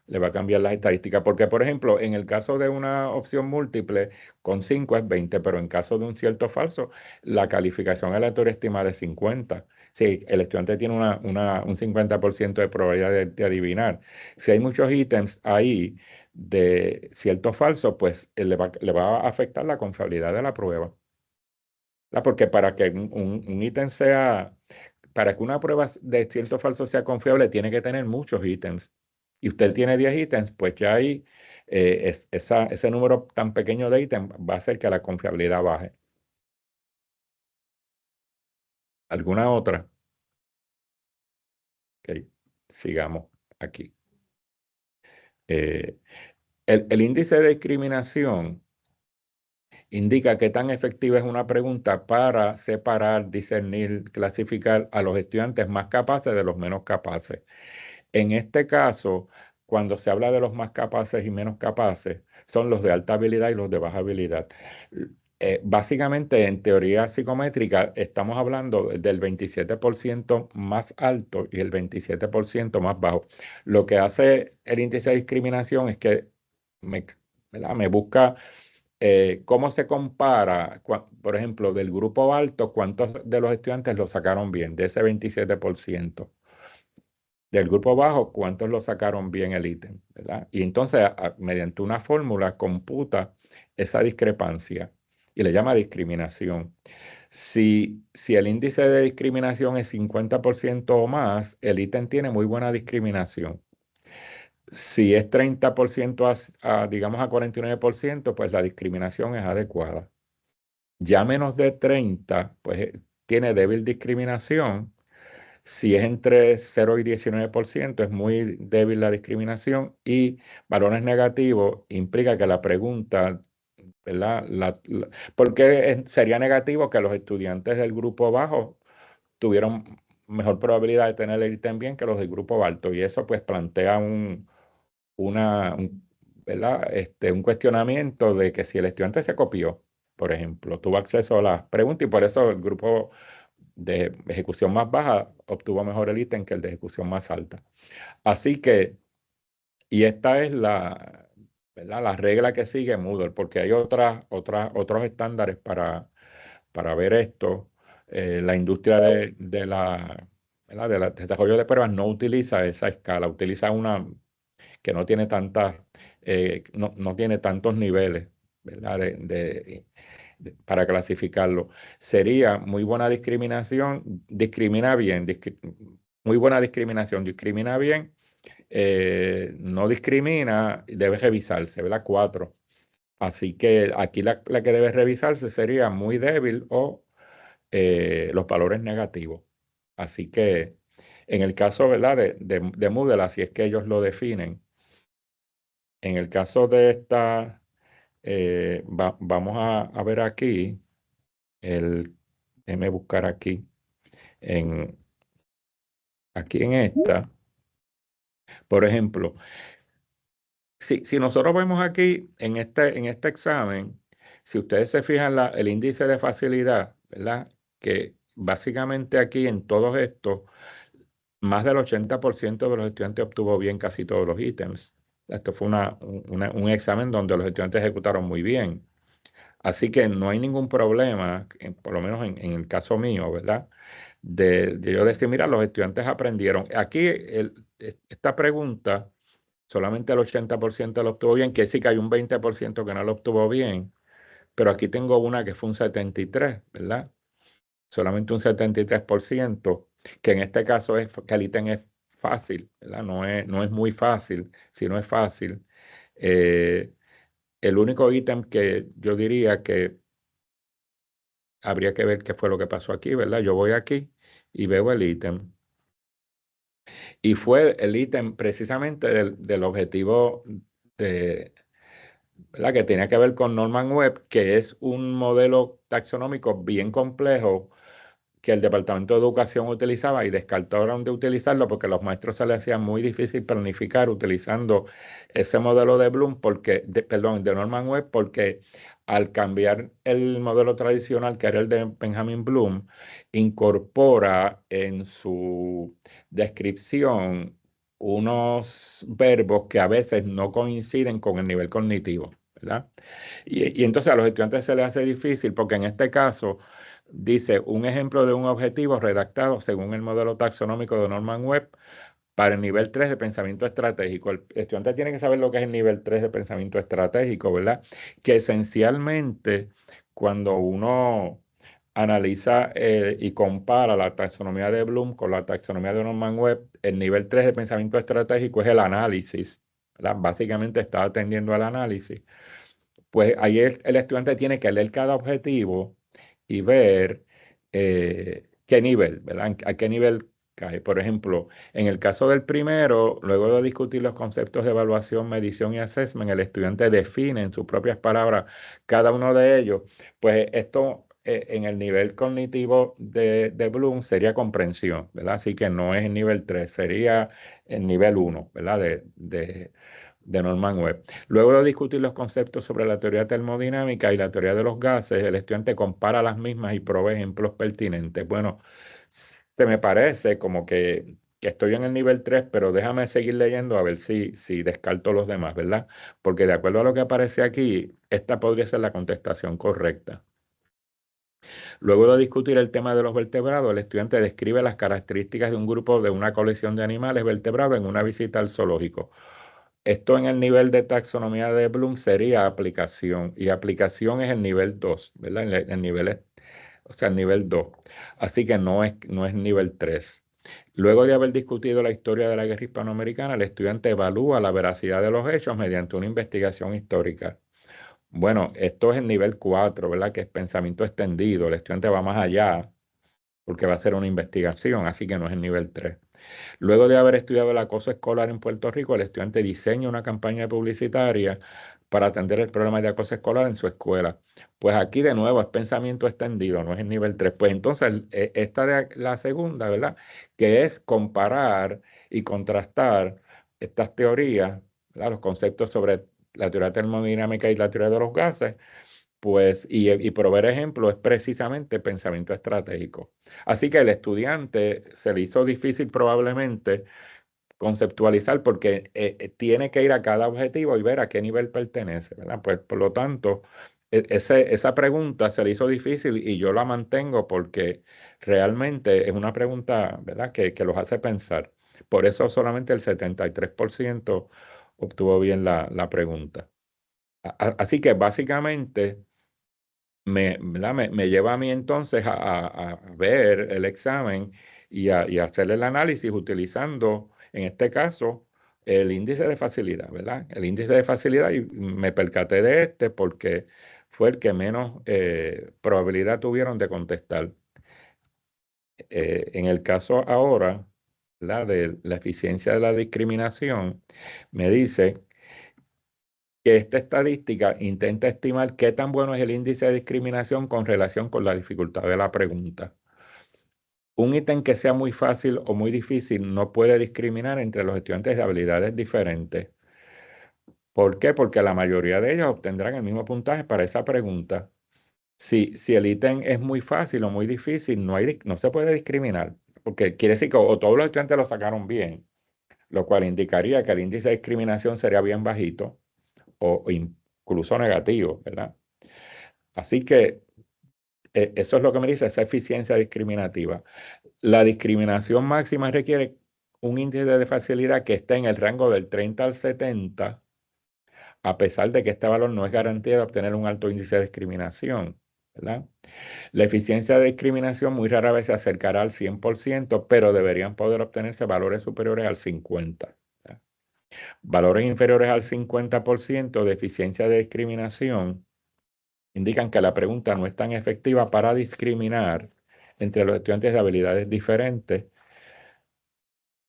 le va a cambiar las estadísticas. Porque, por ejemplo, en el caso de una opción múltiple, con 5 es 20, pero en caso de un cierto o falso, la calificación aleatoria estimada es 50. Si el estudiante tiene un 50% de probabilidad de adivinar. Si hay muchos ítems ahí de cierto o falso, pues le va a afectar la confiabilidad de la prueba. Porque para que un ítem para que una prueba de cierto o falso sea confiable, tiene que tener muchos ítems. Y usted tiene 10 ítems, pues ya ahí ese número tan pequeño de ítems va a hacer que la confiabilidad baje. ¿Alguna otra? Ok, sigamos aquí. Eh, el índice de discriminación indica qué tan efectiva es una pregunta para separar, discernir, clasificar a los estudiantes más capaces de los menos capaces. En este caso, cuando se habla de los más capaces y menos capaces, son los de alta habilidad y los de baja habilidad. Básicamente, en teoría psicométrica, estamos hablando del 27% más alto y el 27% más bajo. Lo que hace el índice de discriminación es que me, ¿verdad? Me busca cómo se compara, por ejemplo, del grupo alto, cuántos de los estudiantes lo sacaron bien, de ese 27%. Del grupo bajo, cuántos lo sacaron bien el ítem, ¿verdad? Y entonces, mediante una fórmula, computa esa discrepancia y le llama discriminación. Si el índice de discriminación es 50% o más, el ítem tiene muy buena discriminación. Si es 30% digamos a 49%, pues la discriminación es adecuada. Ya menos de 30, pues tiene débil discriminación. Si es entre 0 y 19%, es muy débil la discriminación y valores negativos implica que la pregunta, ¿verdad? ¿Por qué sería negativo que los estudiantes del grupo bajo tuvieron mejor probabilidad de tener el ítem bien que los del grupo alto? Y eso pues plantea ¿verdad? Un cuestionamiento de que si el estudiante se copió, por ejemplo, tuvo acceso a las preguntas y por eso el grupo de ejecución más baja obtuvo mejor el ítem que el de ejecución más alta. Así que, y esta es ¿verdad? La regla que sigue Moodle, porque hay otros estándares para ver esto. La industria ¿verdad? Del desarrollo de pruebas no utiliza esa escala, utiliza una que no tiene no tiene tantos niveles, ¿verdad? Para clasificarlo. Sería muy buena discriminación, discrimina bien, muy buena discriminación, discrimina bien, no discrimina, debe revisarse, ¿verdad? 4. Así que aquí la que debe revisarse sería muy débil o los valores negativos. Así que en el caso, ¿verdad? De Moodle, así es que ellos lo definen. En el caso de esta, vamos a ver aquí, déjeme buscar en, aquí en esta, por ejemplo, si nosotros vemos aquí en este examen, si ustedes se fijan el índice de facilidad, ¿verdad? Que básicamente aquí en todos estos, más del 80% de los estudiantes obtuvo bien casi todos los ítems. Esto fue un examen donde los estudiantes ejecutaron muy bien. Así que no hay ningún problema, por lo menos en el caso mío, ¿verdad? de yo decir, mira, los estudiantes aprendieron. Aquí esta pregunta, solamente el 80% lo obtuvo bien, que sí que hay un 20% que no lo obtuvo bien, pero aquí tengo una que fue un 73%, ¿verdad? Solamente un 73%, que en este caso es que el ítem es fácil, ¿verdad? No es muy fácil, sino es fácil. Eh, el único ítem que yo diría que habría que ver qué fue lo que pasó aquí, ¿verdad? Yo voy aquí y veo el ítem. Y fue el ítem precisamente del objetivo de, ¿verdad? Que tenía que ver con Norman Webb, que es un modelo taxonómico bien complejo que el Departamento de Educación utilizaba y descartaron de utilizarlo porque a los maestros se les hacía muy difícil planificar utilizando ese modelo de Bloom, perdón, de Norman Webb, porque al cambiar el modelo tradicional, que era el de Benjamin Bloom, incorpora en su descripción unos verbos que a veces no coinciden con el nivel cognitivo, ¿verdad? Y entonces a los estudiantes se les hace difícil porque en este caso dice un ejemplo de un objetivo redactado según el modelo taxonómico de Norman Webb para el nivel 3 de pensamiento estratégico. El estudiante tiene que saber lo que es el nivel 3 de pensamiento estratégico, ¿verdad? Que esencialmente cuando uno analiza y compara la taxonomía de Bloom con la taxonomía de Norman Webb, el nivel 3 de pensamiento estratégico es el análisis, ¿verdad? Básicamente está atendiendo al análisis. Pues ahí el estudiante tiene que leer cada objetivo y ver qué nivel, ¿verdad? A qué nivel cae. Por ejemplo, en el caso del primero, luego de discutir los conceptos de evaluación, medición y assessment, el estudiante define en sus propias palabras cada uno de ellos. Pues esto en el nivel cognitivo de Bloom sería comprensión, ¿verdad? Así que no es el nivel 3, sería el nivel 1, ¿verdad? De Norman Webb. Luego de discutir los conceptos sobre la teoría termodinámica y la teoría de los gases, el estudiante compara las mismas y provee ejemplos pertinentes. Bueno, se me parece como que estoy en el nivel 3, pero déjame seguir leyendo a ver si descarto los demás, ¿verdad? Porque de acuerdo a lo que aparece aquí, esta podría ser la contestación correcta. Luego de discutir el tema de los vertebrados, el estudiante describe las características de un grupo de una colección de animales vertebrados en una visita al zoológico. Esto en el nivel de taxonomía de Bloom sería aplicación, y aplicación es el nivel 2, ¿verdad? El nivel o sea, el nivel 2. Así que no es nivel 3. Luego de haber discutido la historia de la guerra hispanoamericana, el estudiante evalúa la veracidad de los hechos mediante una investigación histórica. Bueno, esto es el nivel 4, ¿verdad? Que es pensamiento extendido. El estudiante va más allá porque va a hacer una investigación, así que no es el nivel 3. Luego de haber estudiado el acoso escolar en Puerto Rico, el estudiante diseña una campaña publicitaria para atender el problema de acoso escolar en su escuela. Pues aquí de nuevo es pensamiento extendido, no es el nivel 3. Pues entonces esta de la segunda, ¿verdad? Que es comparar y contrastar estas teorías, ¿verdad? Los conceptos sobre la teoría termodinámica y la teoría de los gases, pues, y proveer ejemplos es precisamente pensamiento estratégico. Así que el estudiante se le hizo difícil probablemente conceptualizar porque tiene que ir a cada objetivo y ver a qué nivel pertenece, ¿verdad? Pues por lo tanto, esa pregunta se le hizo difícil y yo la mantengo porque realmente es una pregunta, ¿verdad? Que los hace pensar. Por eso solamente el 73% obtuvo bien la pregunta. Así que básicamente ¿verdad? Me lleva a mí entonces a ver el examen y a hacer el análisis utilizando, en este caso, el índice de facilidad, ¿verdad? El índice de facilidad y me percaté de este porque fue el que menos probabilidad tuvieron de contestar. En el caso ahora, ¿verdad? De la eficiencia de la discriminación, me dice que esta estadística intenta estimar qué tan bueno es el índice de discriminación con relación con la dificultad de la pregunta. Un ítem que sea muy fácil o muy difícil no puede discriminar entre los estudiantes de habilidades diferentes. ¿Por qué? Porque la mayoría de ellos obtendrán el mismo puntaje para esa pregunta. Si el ítem es muy fácil o muy difícil, no se puede discriminar, porque quiere decir que o todos los estudiantes lo sacaron bien, lo cual indicaría que el índice de discriminación sería bien bajito o incluso negativo, ¿verdad? Así que eso es lo que me dice esa eficiencia discriminativa. La discriminación máxima requiere un índice de facilidad que esté en el rango del 30 al 70, a pesar de que este valor no es garantía de obtener un alto índice de discriminación, ¿verdad? La eficiencia de discriminación muy rara vez se acercará al 100%, pero deberían poder obtenerse valores superiores al 50%. ¿Verdad? Valores inferiores al 50% de eficiencia de discriminación indican que la pregunta no es tan efectiva para discriminar entre los estudiantes de habilidades diferentes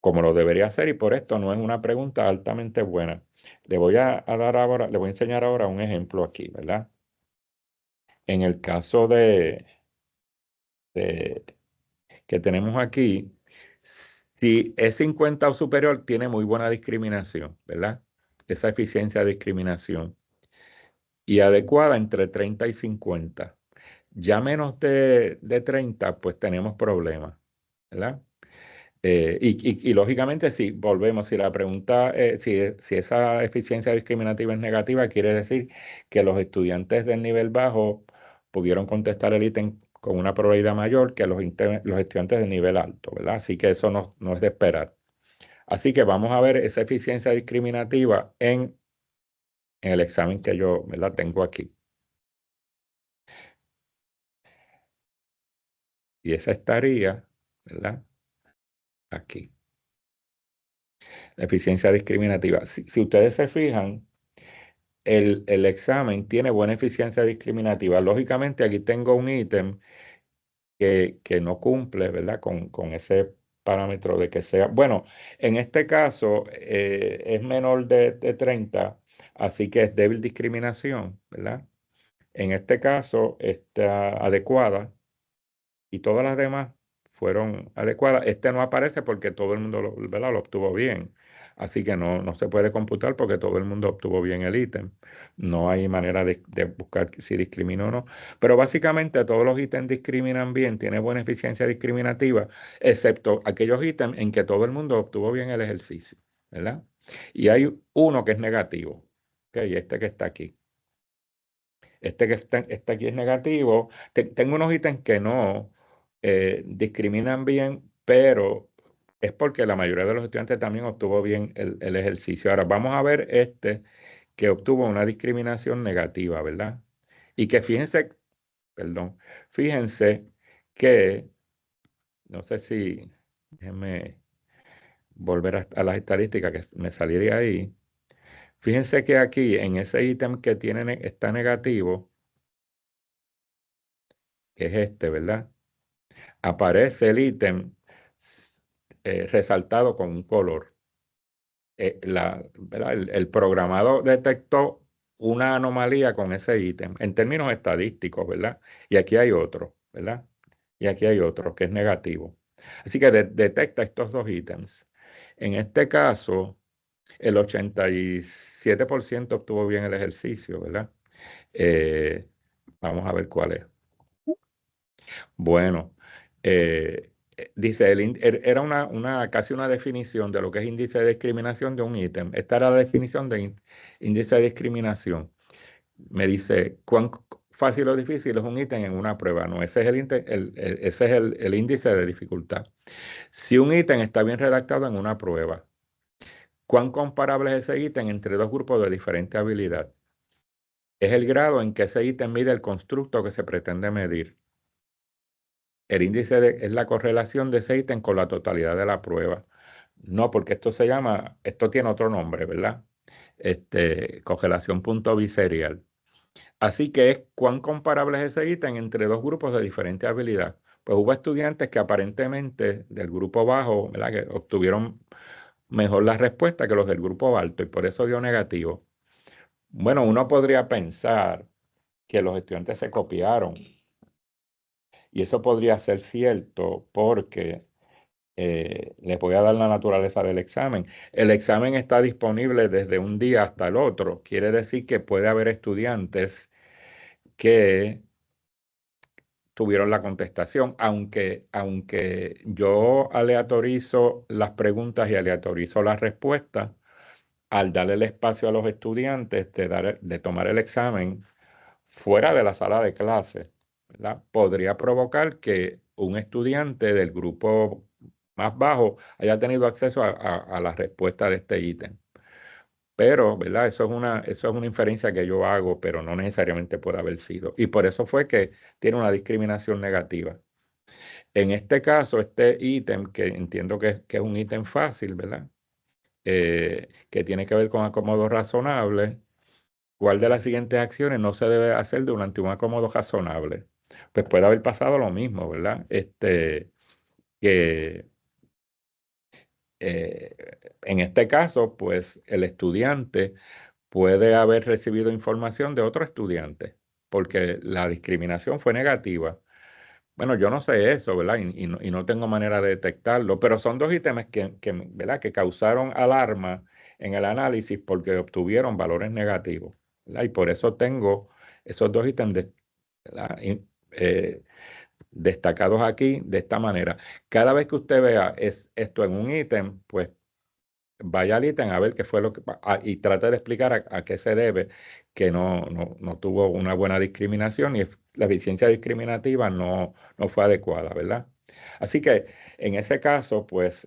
como lo debería ser, y por esto no es una pregunta altamente buena. Le voy a enseñar ahora un ejemplo aquí, ¿verdad? En el caso de que tenemos aquí, si es 50 o superior, tiene muy buena discriminación, ¿verdad? Esa eficiencia de discriminación. Y adecuada entre 30 y 50. Ya menos de 30, pues tenemos problemas, ¿verdad? Y lógicamente, si volvemos, si la pregunta, si esa eficiencia discriminativa es negativa, quiere decir que los estudiantes del nivel bajo pudieron contestar el ítem con una probabilidad mayor que los estudiantes del nivel alto, ¿verdad? Así que eso no es de esperar. Así que vamos a ver esa eficiencia discriminativa en el examen que yo, ¿verdad?, tengo aquí. Y esa estaría, ¿verdad?, aquí. La eficiencia discriminativa. Si ustedes se fijan, el examen tiene buena eficiencia discriminativa. Lógicamente, aquí tengo un ítem que no cumple, ¿verdad?, con ese parámetro de que sea. Bueno, en este caso es menor de 30, así que es débil discriminación, ¿verdad? En este caso está adecuada y todas las demás fueron adecuadas. Este no aparece porque todo el mundo ¿verdad?, lo obtuvo bien. Así que no se puede computar porque todo el mundo obtuvo bien el ítem. No hay manera de buscar si discriminó o no. Pero básicamente todos los ítems discriminan bien, tienen buena eficiencia discriminativa, excepto aquellos ítems en que todo el mundo obtuvo bien el ejercicio, ¿verdad? Y hay uno que es negativo, ¿ok? Y este que está aquí. Este que está aquí es negativo. Tengo unos ítems que no discriminan bien, pero es porque la mayoría de los estudiantes también obtuvo bien el ejercicio. Ahora vamos a ver este que obtuvo una discriminación negativa, ¿verdad? Y que fíjense, perdón, fíjense que, no sé si, déjenme volver a las estadísticas que me saliría ahí. Fíjense que aquí en ese ítem que está negativo, que es este, ¿verdad?, aparece el ítem resaltado con un color. ¿Verdad? El programador detectó una anomalía con ese ítem en términos estadísticos, ¿verdad? Y aquí hay otro, ¿verdad? Y aquí hay otro que es negativo. Así que detecta estos dos ítems. En este caso, el 87% obtuvo bien el ejercicio, ¿verdad? Eh, Vamos a ver cuál es. Bueno, dice, era casi una definición de lo que es índice de discriminación de un ítem. Esta era la definición de índice de discriminación. Me dice, ¿cuán fácil o difícil es un ítem en una prueba? No, ese es ese es el índice de dificultad. Si un ítem está bien redactado en una prueba, ¿cuán comparable es ese ítem entre dos grupos de diferente habilidad? Es el grado en que ese ítem mide el constructo que se pretende medir. El índice es la correlación de ese ítem con la totalidad de la prueba. No, porque esto tiene otro nombre, ¿verdad? Correlación punto biserial. Así que es cuán comparable es ese ítem entre dos grupos de diferente habilidad. Pues hubo estudiantes que aparentemente del grupo bajo, ¿verdad?, que obtuvieron mejor la respuesta que los del grupo alto y por eso dio negativo. Bueno, uno podría pensar que los estudiantes se copiaron y eso podría ser cierto porque les voy a dar la naturaleza del examen. El examen está disponible desde un día hasta el otro. Quiere decir que puede haber estudiantes que tuvieron la contestación, aunque yo aleatorizo las preguntas y aleatorizo las respuestas, al darle el espacio a los estudiantes de tomar el examen fuera de la sala de clase, ¿verdad?, podría provocar que un estudiante del grupo más bajo haya tenido acceso a la respuesta de este ítem. Pero, ¿verdad? Eso es una inferencia que yo hago, pero no necesariamente puede haber sido. Y por eso fue que tiene una discriminación negativa. En este caso, este ítem, que entiendo que es un ítem fácil, ¿verdad? Que tiene que ver con acomodo razonable. ¿Cuál de las siguientes acciones no se debe hacer durante un acomodo razonable? Pues puede haber pasado lo mismo, ¿verdad? Que eh, en este caso, pues el estudiante puede haber recibido información de otro estudiante, porque la discriminación fue negativa. Bueno, yo no sé eso, ¿verdad? Y no tengo manera de detectarlo, pero son dos ítems ¿verdad? Que causaron alarma en el análisis porque obtuvieron valores negativos, ¿verdad? Y por eso tengo esos dos ítems ¿verdad? Destacados aquí de esta manera. Cada vez que usted vea esto en un ítem, pues vaya al ítem a ver qué fue lo que y trate de explicar a qué se debe que no tuvo una buena discriminación y la eficiencia discriminativa no fue adecuada, ¿verdad? Así que en ese caso, pues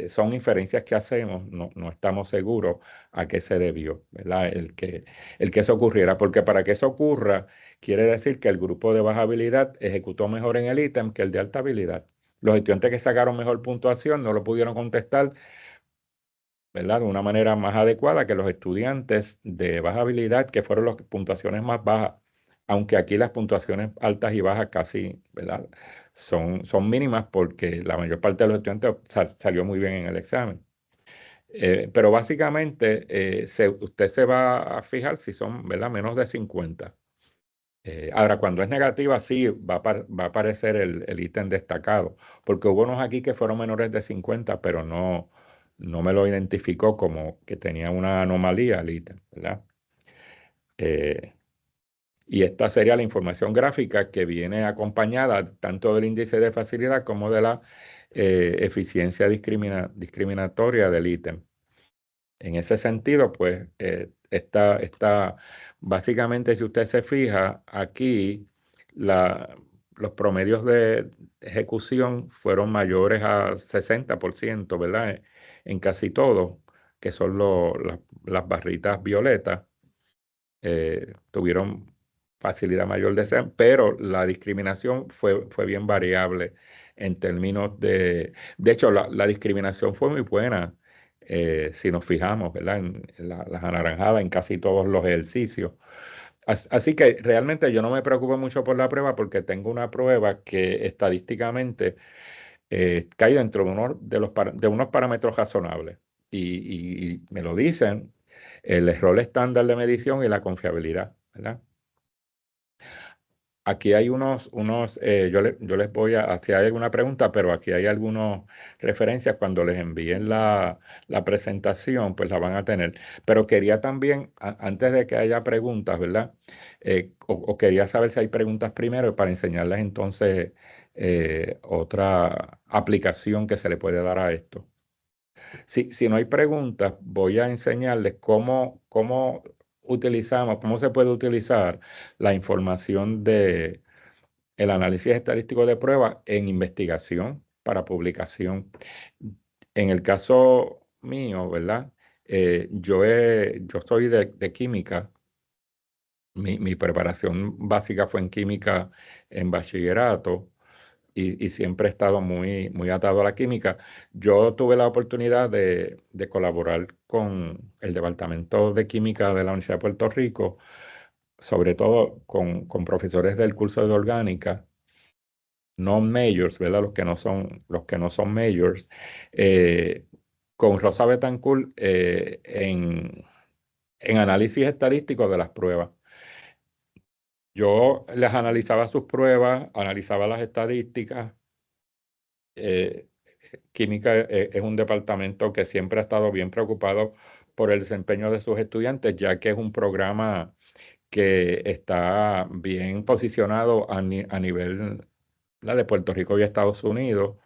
son inferencias que hacemos, no estamos seguros a qué se debió, ¿verdad? El que eso ocurriera, porque para que eso ocurra, quiere decir que el grupo de baja habilidad ejecutó mejor en el ítem que el de alta habilidad. Los estudiantes que sacaron mejor puntuación no lo pudieron contestar, ¿verdad? De una manera más adecuada que los estudiantes de baja habilidad, que fueron las puntuaciones más bajas, aunque aquí las puntuaciones altas y bajas casi, ¿verdad? Son mínimas porque la mayor parte de los estudiantes salió muy bien en el examen. Pero básicamente usted se va a fijar si son, ¿verdad? Menos de 50. Ahora, cuando es negativa, sí va a aparecer el ítem destacado, porque hubo unos aquí que fueron menores de 50, pero no me lo identificó como que tenía una anomalía el ítem, ¿verdad? Eh, y esta sería la información gráfica que viene acompañada tanto del índice de facilidad como de la eficiencia discriminatoria del ítem. En ese sentido, pues, básicamente, si usted se fija, aquí los promedios de ejecución fueron mayores a 60%, ¿verdad? En casi todo, que son las barritas violetas, tuvieron facilidad mayor de ser, pero la discriminación fue bien variable en términos de hecho, la discriminación fue muy buena, si nos fijamos, ¿verdad? En las anaranjadas en casi todos los ejercicios. Así que realmente yo no me preocupo mucho por la prueba porque tengo una prueba que estadísticamente cae dentro de unos parámetros razonables y me lo dicen el error estándar de medición y la confiabilidad, ¿verdad? Aquí hay yo les voy si hay alguna pregunta, pero aquí hay algunas referencias cuando les envíen la presentación, pues la van a tener. Pero quería también, antes de que haya preguntas, ¿verdad? O quería saber si hay preguntas primero para enseñarles entonces otra aplicación que se le puede dar a esto. Si no hay preguntas, voy a enseñarles cómo utilizamos, cómo se puede utilizar la información de el análisis estadístico de prueba en investigación para publicación. En el caso mío, ¿verdad? Yo soy de química. Mi preparación básica fue en química en bachillerato y siempre he estado muy atado a la química. Yo tuve la oportunidad de colaborar con el Departamento de Química de la Universidad de Puerto Rico, sobre todo con profesores del curso de orgánica non-majors, ¿verdad? Los que no son majors, eh, con Rosa Betancourt en análisis estadístico de las pruebas. Yo les analizaba sus pruebas, analizaba las estadísticas. eh, Química es un departamento que siempre ha estado bien preocupado por el desempeño de sus estudiantes, ya que es un programa que está bien posicionado a nivel la de Puerto Rico y Estados Unidos.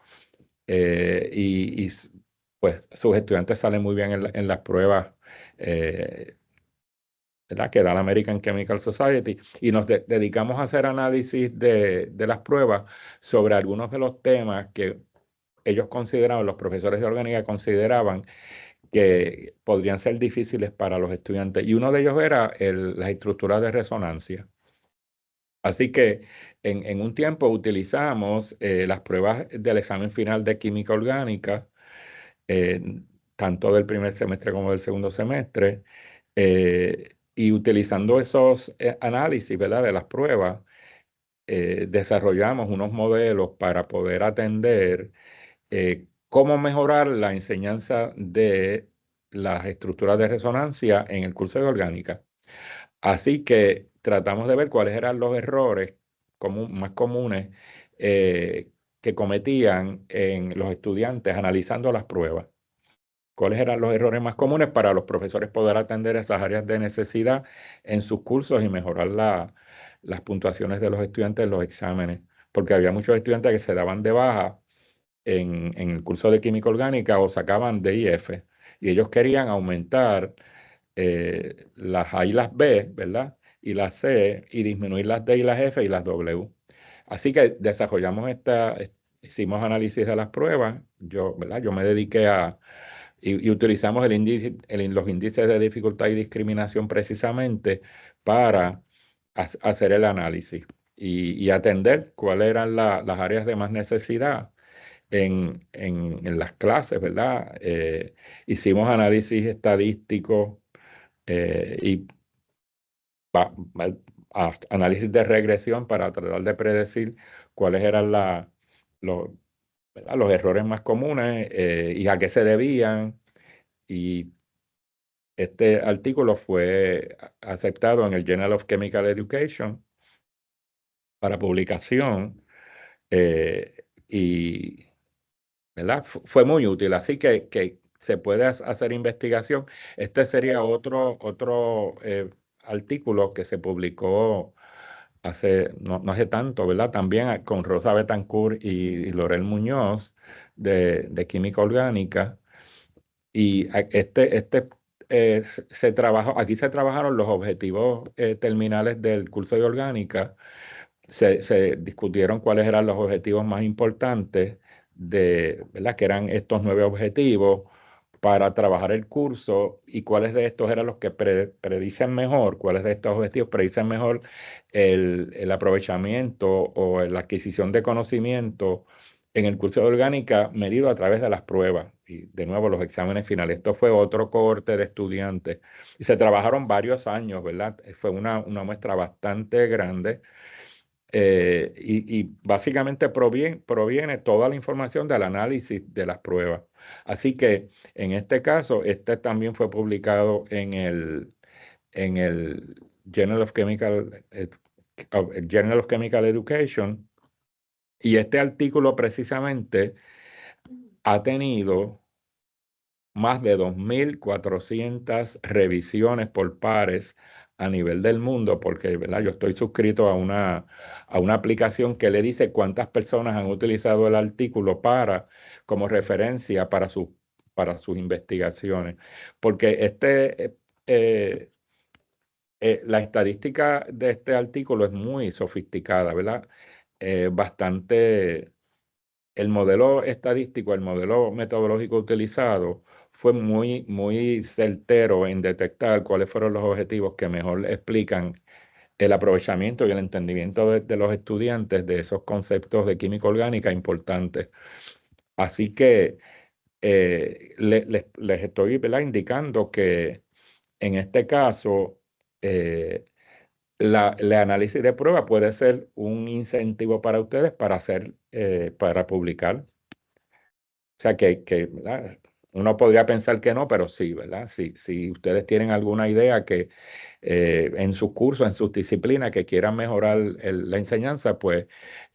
Pues sus estudiantes salen muy bien en las pruebas, eh, ¿verdad? Que da la American Chemical Society, y nos dedicamos a hacer análisis de las pruebas sobre algunos de los temas que ellos consideraban, los profesores de orgánica consideraban que podrían ser difíciles para los estudiantes. Y uno de ellos era las estructuras de resonancia. Así que en un tiempo utilizamos las pruebas del examen final de química orgánica, eh, tanto del primer semestre como del segundo semestre, y utilizando esos análisis, ¿verdad?, de las pruebas, desarrollamos unos modelos para poder atender cómo mejorar la enseñanza de las estructuras de resonancia en el curso de orgánica. Así que tratamos de ver cuáles eran los errores más comunes que cometían en los estudiantes analizando las pruebas. ¿Cuáles eran los errores más comunes para los profesores poder atender esas áreas de necesidad en sus cursos y mejorar las puntuaciones de los estudiantes en los exámenes? Porque había muchos estudiantes que se daban de baja en el curso de química orgánica o sacaban D y F, y ellos querían aumentar las A y las B, ¿verdad? Y las C, y disminuir las D y las F y las W. Así que desarrollamos hicimos análisis de las pruebas, yo, ¿verdad? Yo me dediqué y utilizamos los índices de dificultad y discriminación precisamente para hacer el análisis y atender cuáles eran las áreas de más necesidad en las clases, ¿verdad? Hicimos análisis estadístico y análisis de regresión para tratar de predecir cuáles eran los, ¿verdad?, los errores más comunes y a qué se debían. Y este artículo fue aceptado en el Journal of Chemical Education para publicación y, ¿verdad? Fue muy útil, así que se puede hacer investigación. Este sería otro artículo que se publicó no hace tanto, ¿verdad? También con Rosa Betancourt y Lorel Muñoz de Química Orgánica. Y aquí se trabajaron los objetivos terminales del curso de orgánica. Se discutieron cuáles eran los objetivos más importantes ¿verdad? Que eran estos 9 objetivos para trabajar el curso, y cuáles de estos eran los que predicen mejor, cuáles de estos objetivos predicen mejor el aprovechamiento o la adquisición de conocimiento en el curso de orgánica medido a través de las pruebas y de nuevo los exámenes finales. Esto fue otro cohorte de estudiantes y se trabajaron varios años, ¿verdad? Fue una muestra bastante grande. Y básicamente proviene toda la información del análisis de las pruebas. Así que en este caso, este también fue publicado en el Journal of Journal of Chemical Education, y este artículo precisamente ha tenido más de 2.400 revisiones por pares a nivel del mundo, porque, ¿verdad?, yo estoy suscrito a una aplicación que le dice cuántas personas han utilizado el artículo como referencia para sus investigaciones. Porque la estadística de este artículo es muy sofisticada, ¿verdad? Bastante. El modelo estadístico, el modelo metodológico utilizado fue muy, muy certero en detectar cuáles fueron los objetivos que mejor explican el aprovechamiento y el entendimiento de los estudiantes de esos conceptos de química orgánica importantes. Así que les estoy, ¿verdad?, indicando que en este caso el análisis de prueba puede ser un incentivo para ustedes para publicar. O sea ¿verdad? Uno podría pensar que no, pero sí, ¿verdad? Si ustedes tienen alguna idea que en sus cursos, en sus disciplinas, que quieran mejorar la enseñanza, pues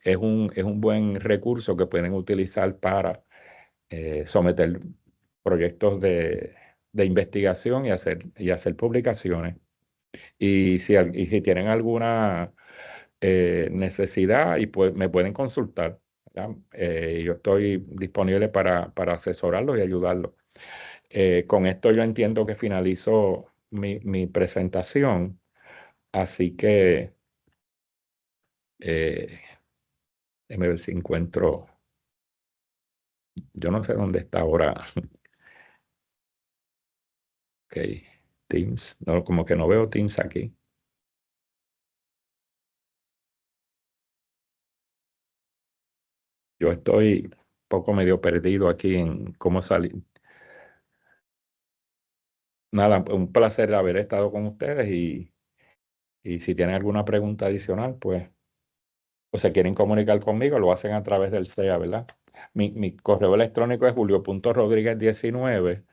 es un buen recurso que pueden utilizar para someter proyectos de investigación y hacer publicaciones. Y si tienen alguna necesidad, pues me pueden consultar, ¿verdad? Yo estoy disponible para asesorarlos y ayudarlos. Con esto yo entiendo que finalizo mi presentación, así que déjame ver si encuentro, yo no sé dónde está ahora. Ok, Teams, no, como que no veo Teams aquí. Yo estoy un poco medio perdido aquí en cómo salir. Nada, un placer haber estado con ustedes y si tienen alguna pregunta adicional, pues, o se quieren comunicar conmigo, lo hacen a través del CEA, ¿verdad? Mi correo electrónico es julio.rodriguez19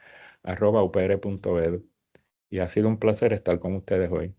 @upr.edu. Y ha sido un placer estar con ustedes hoy.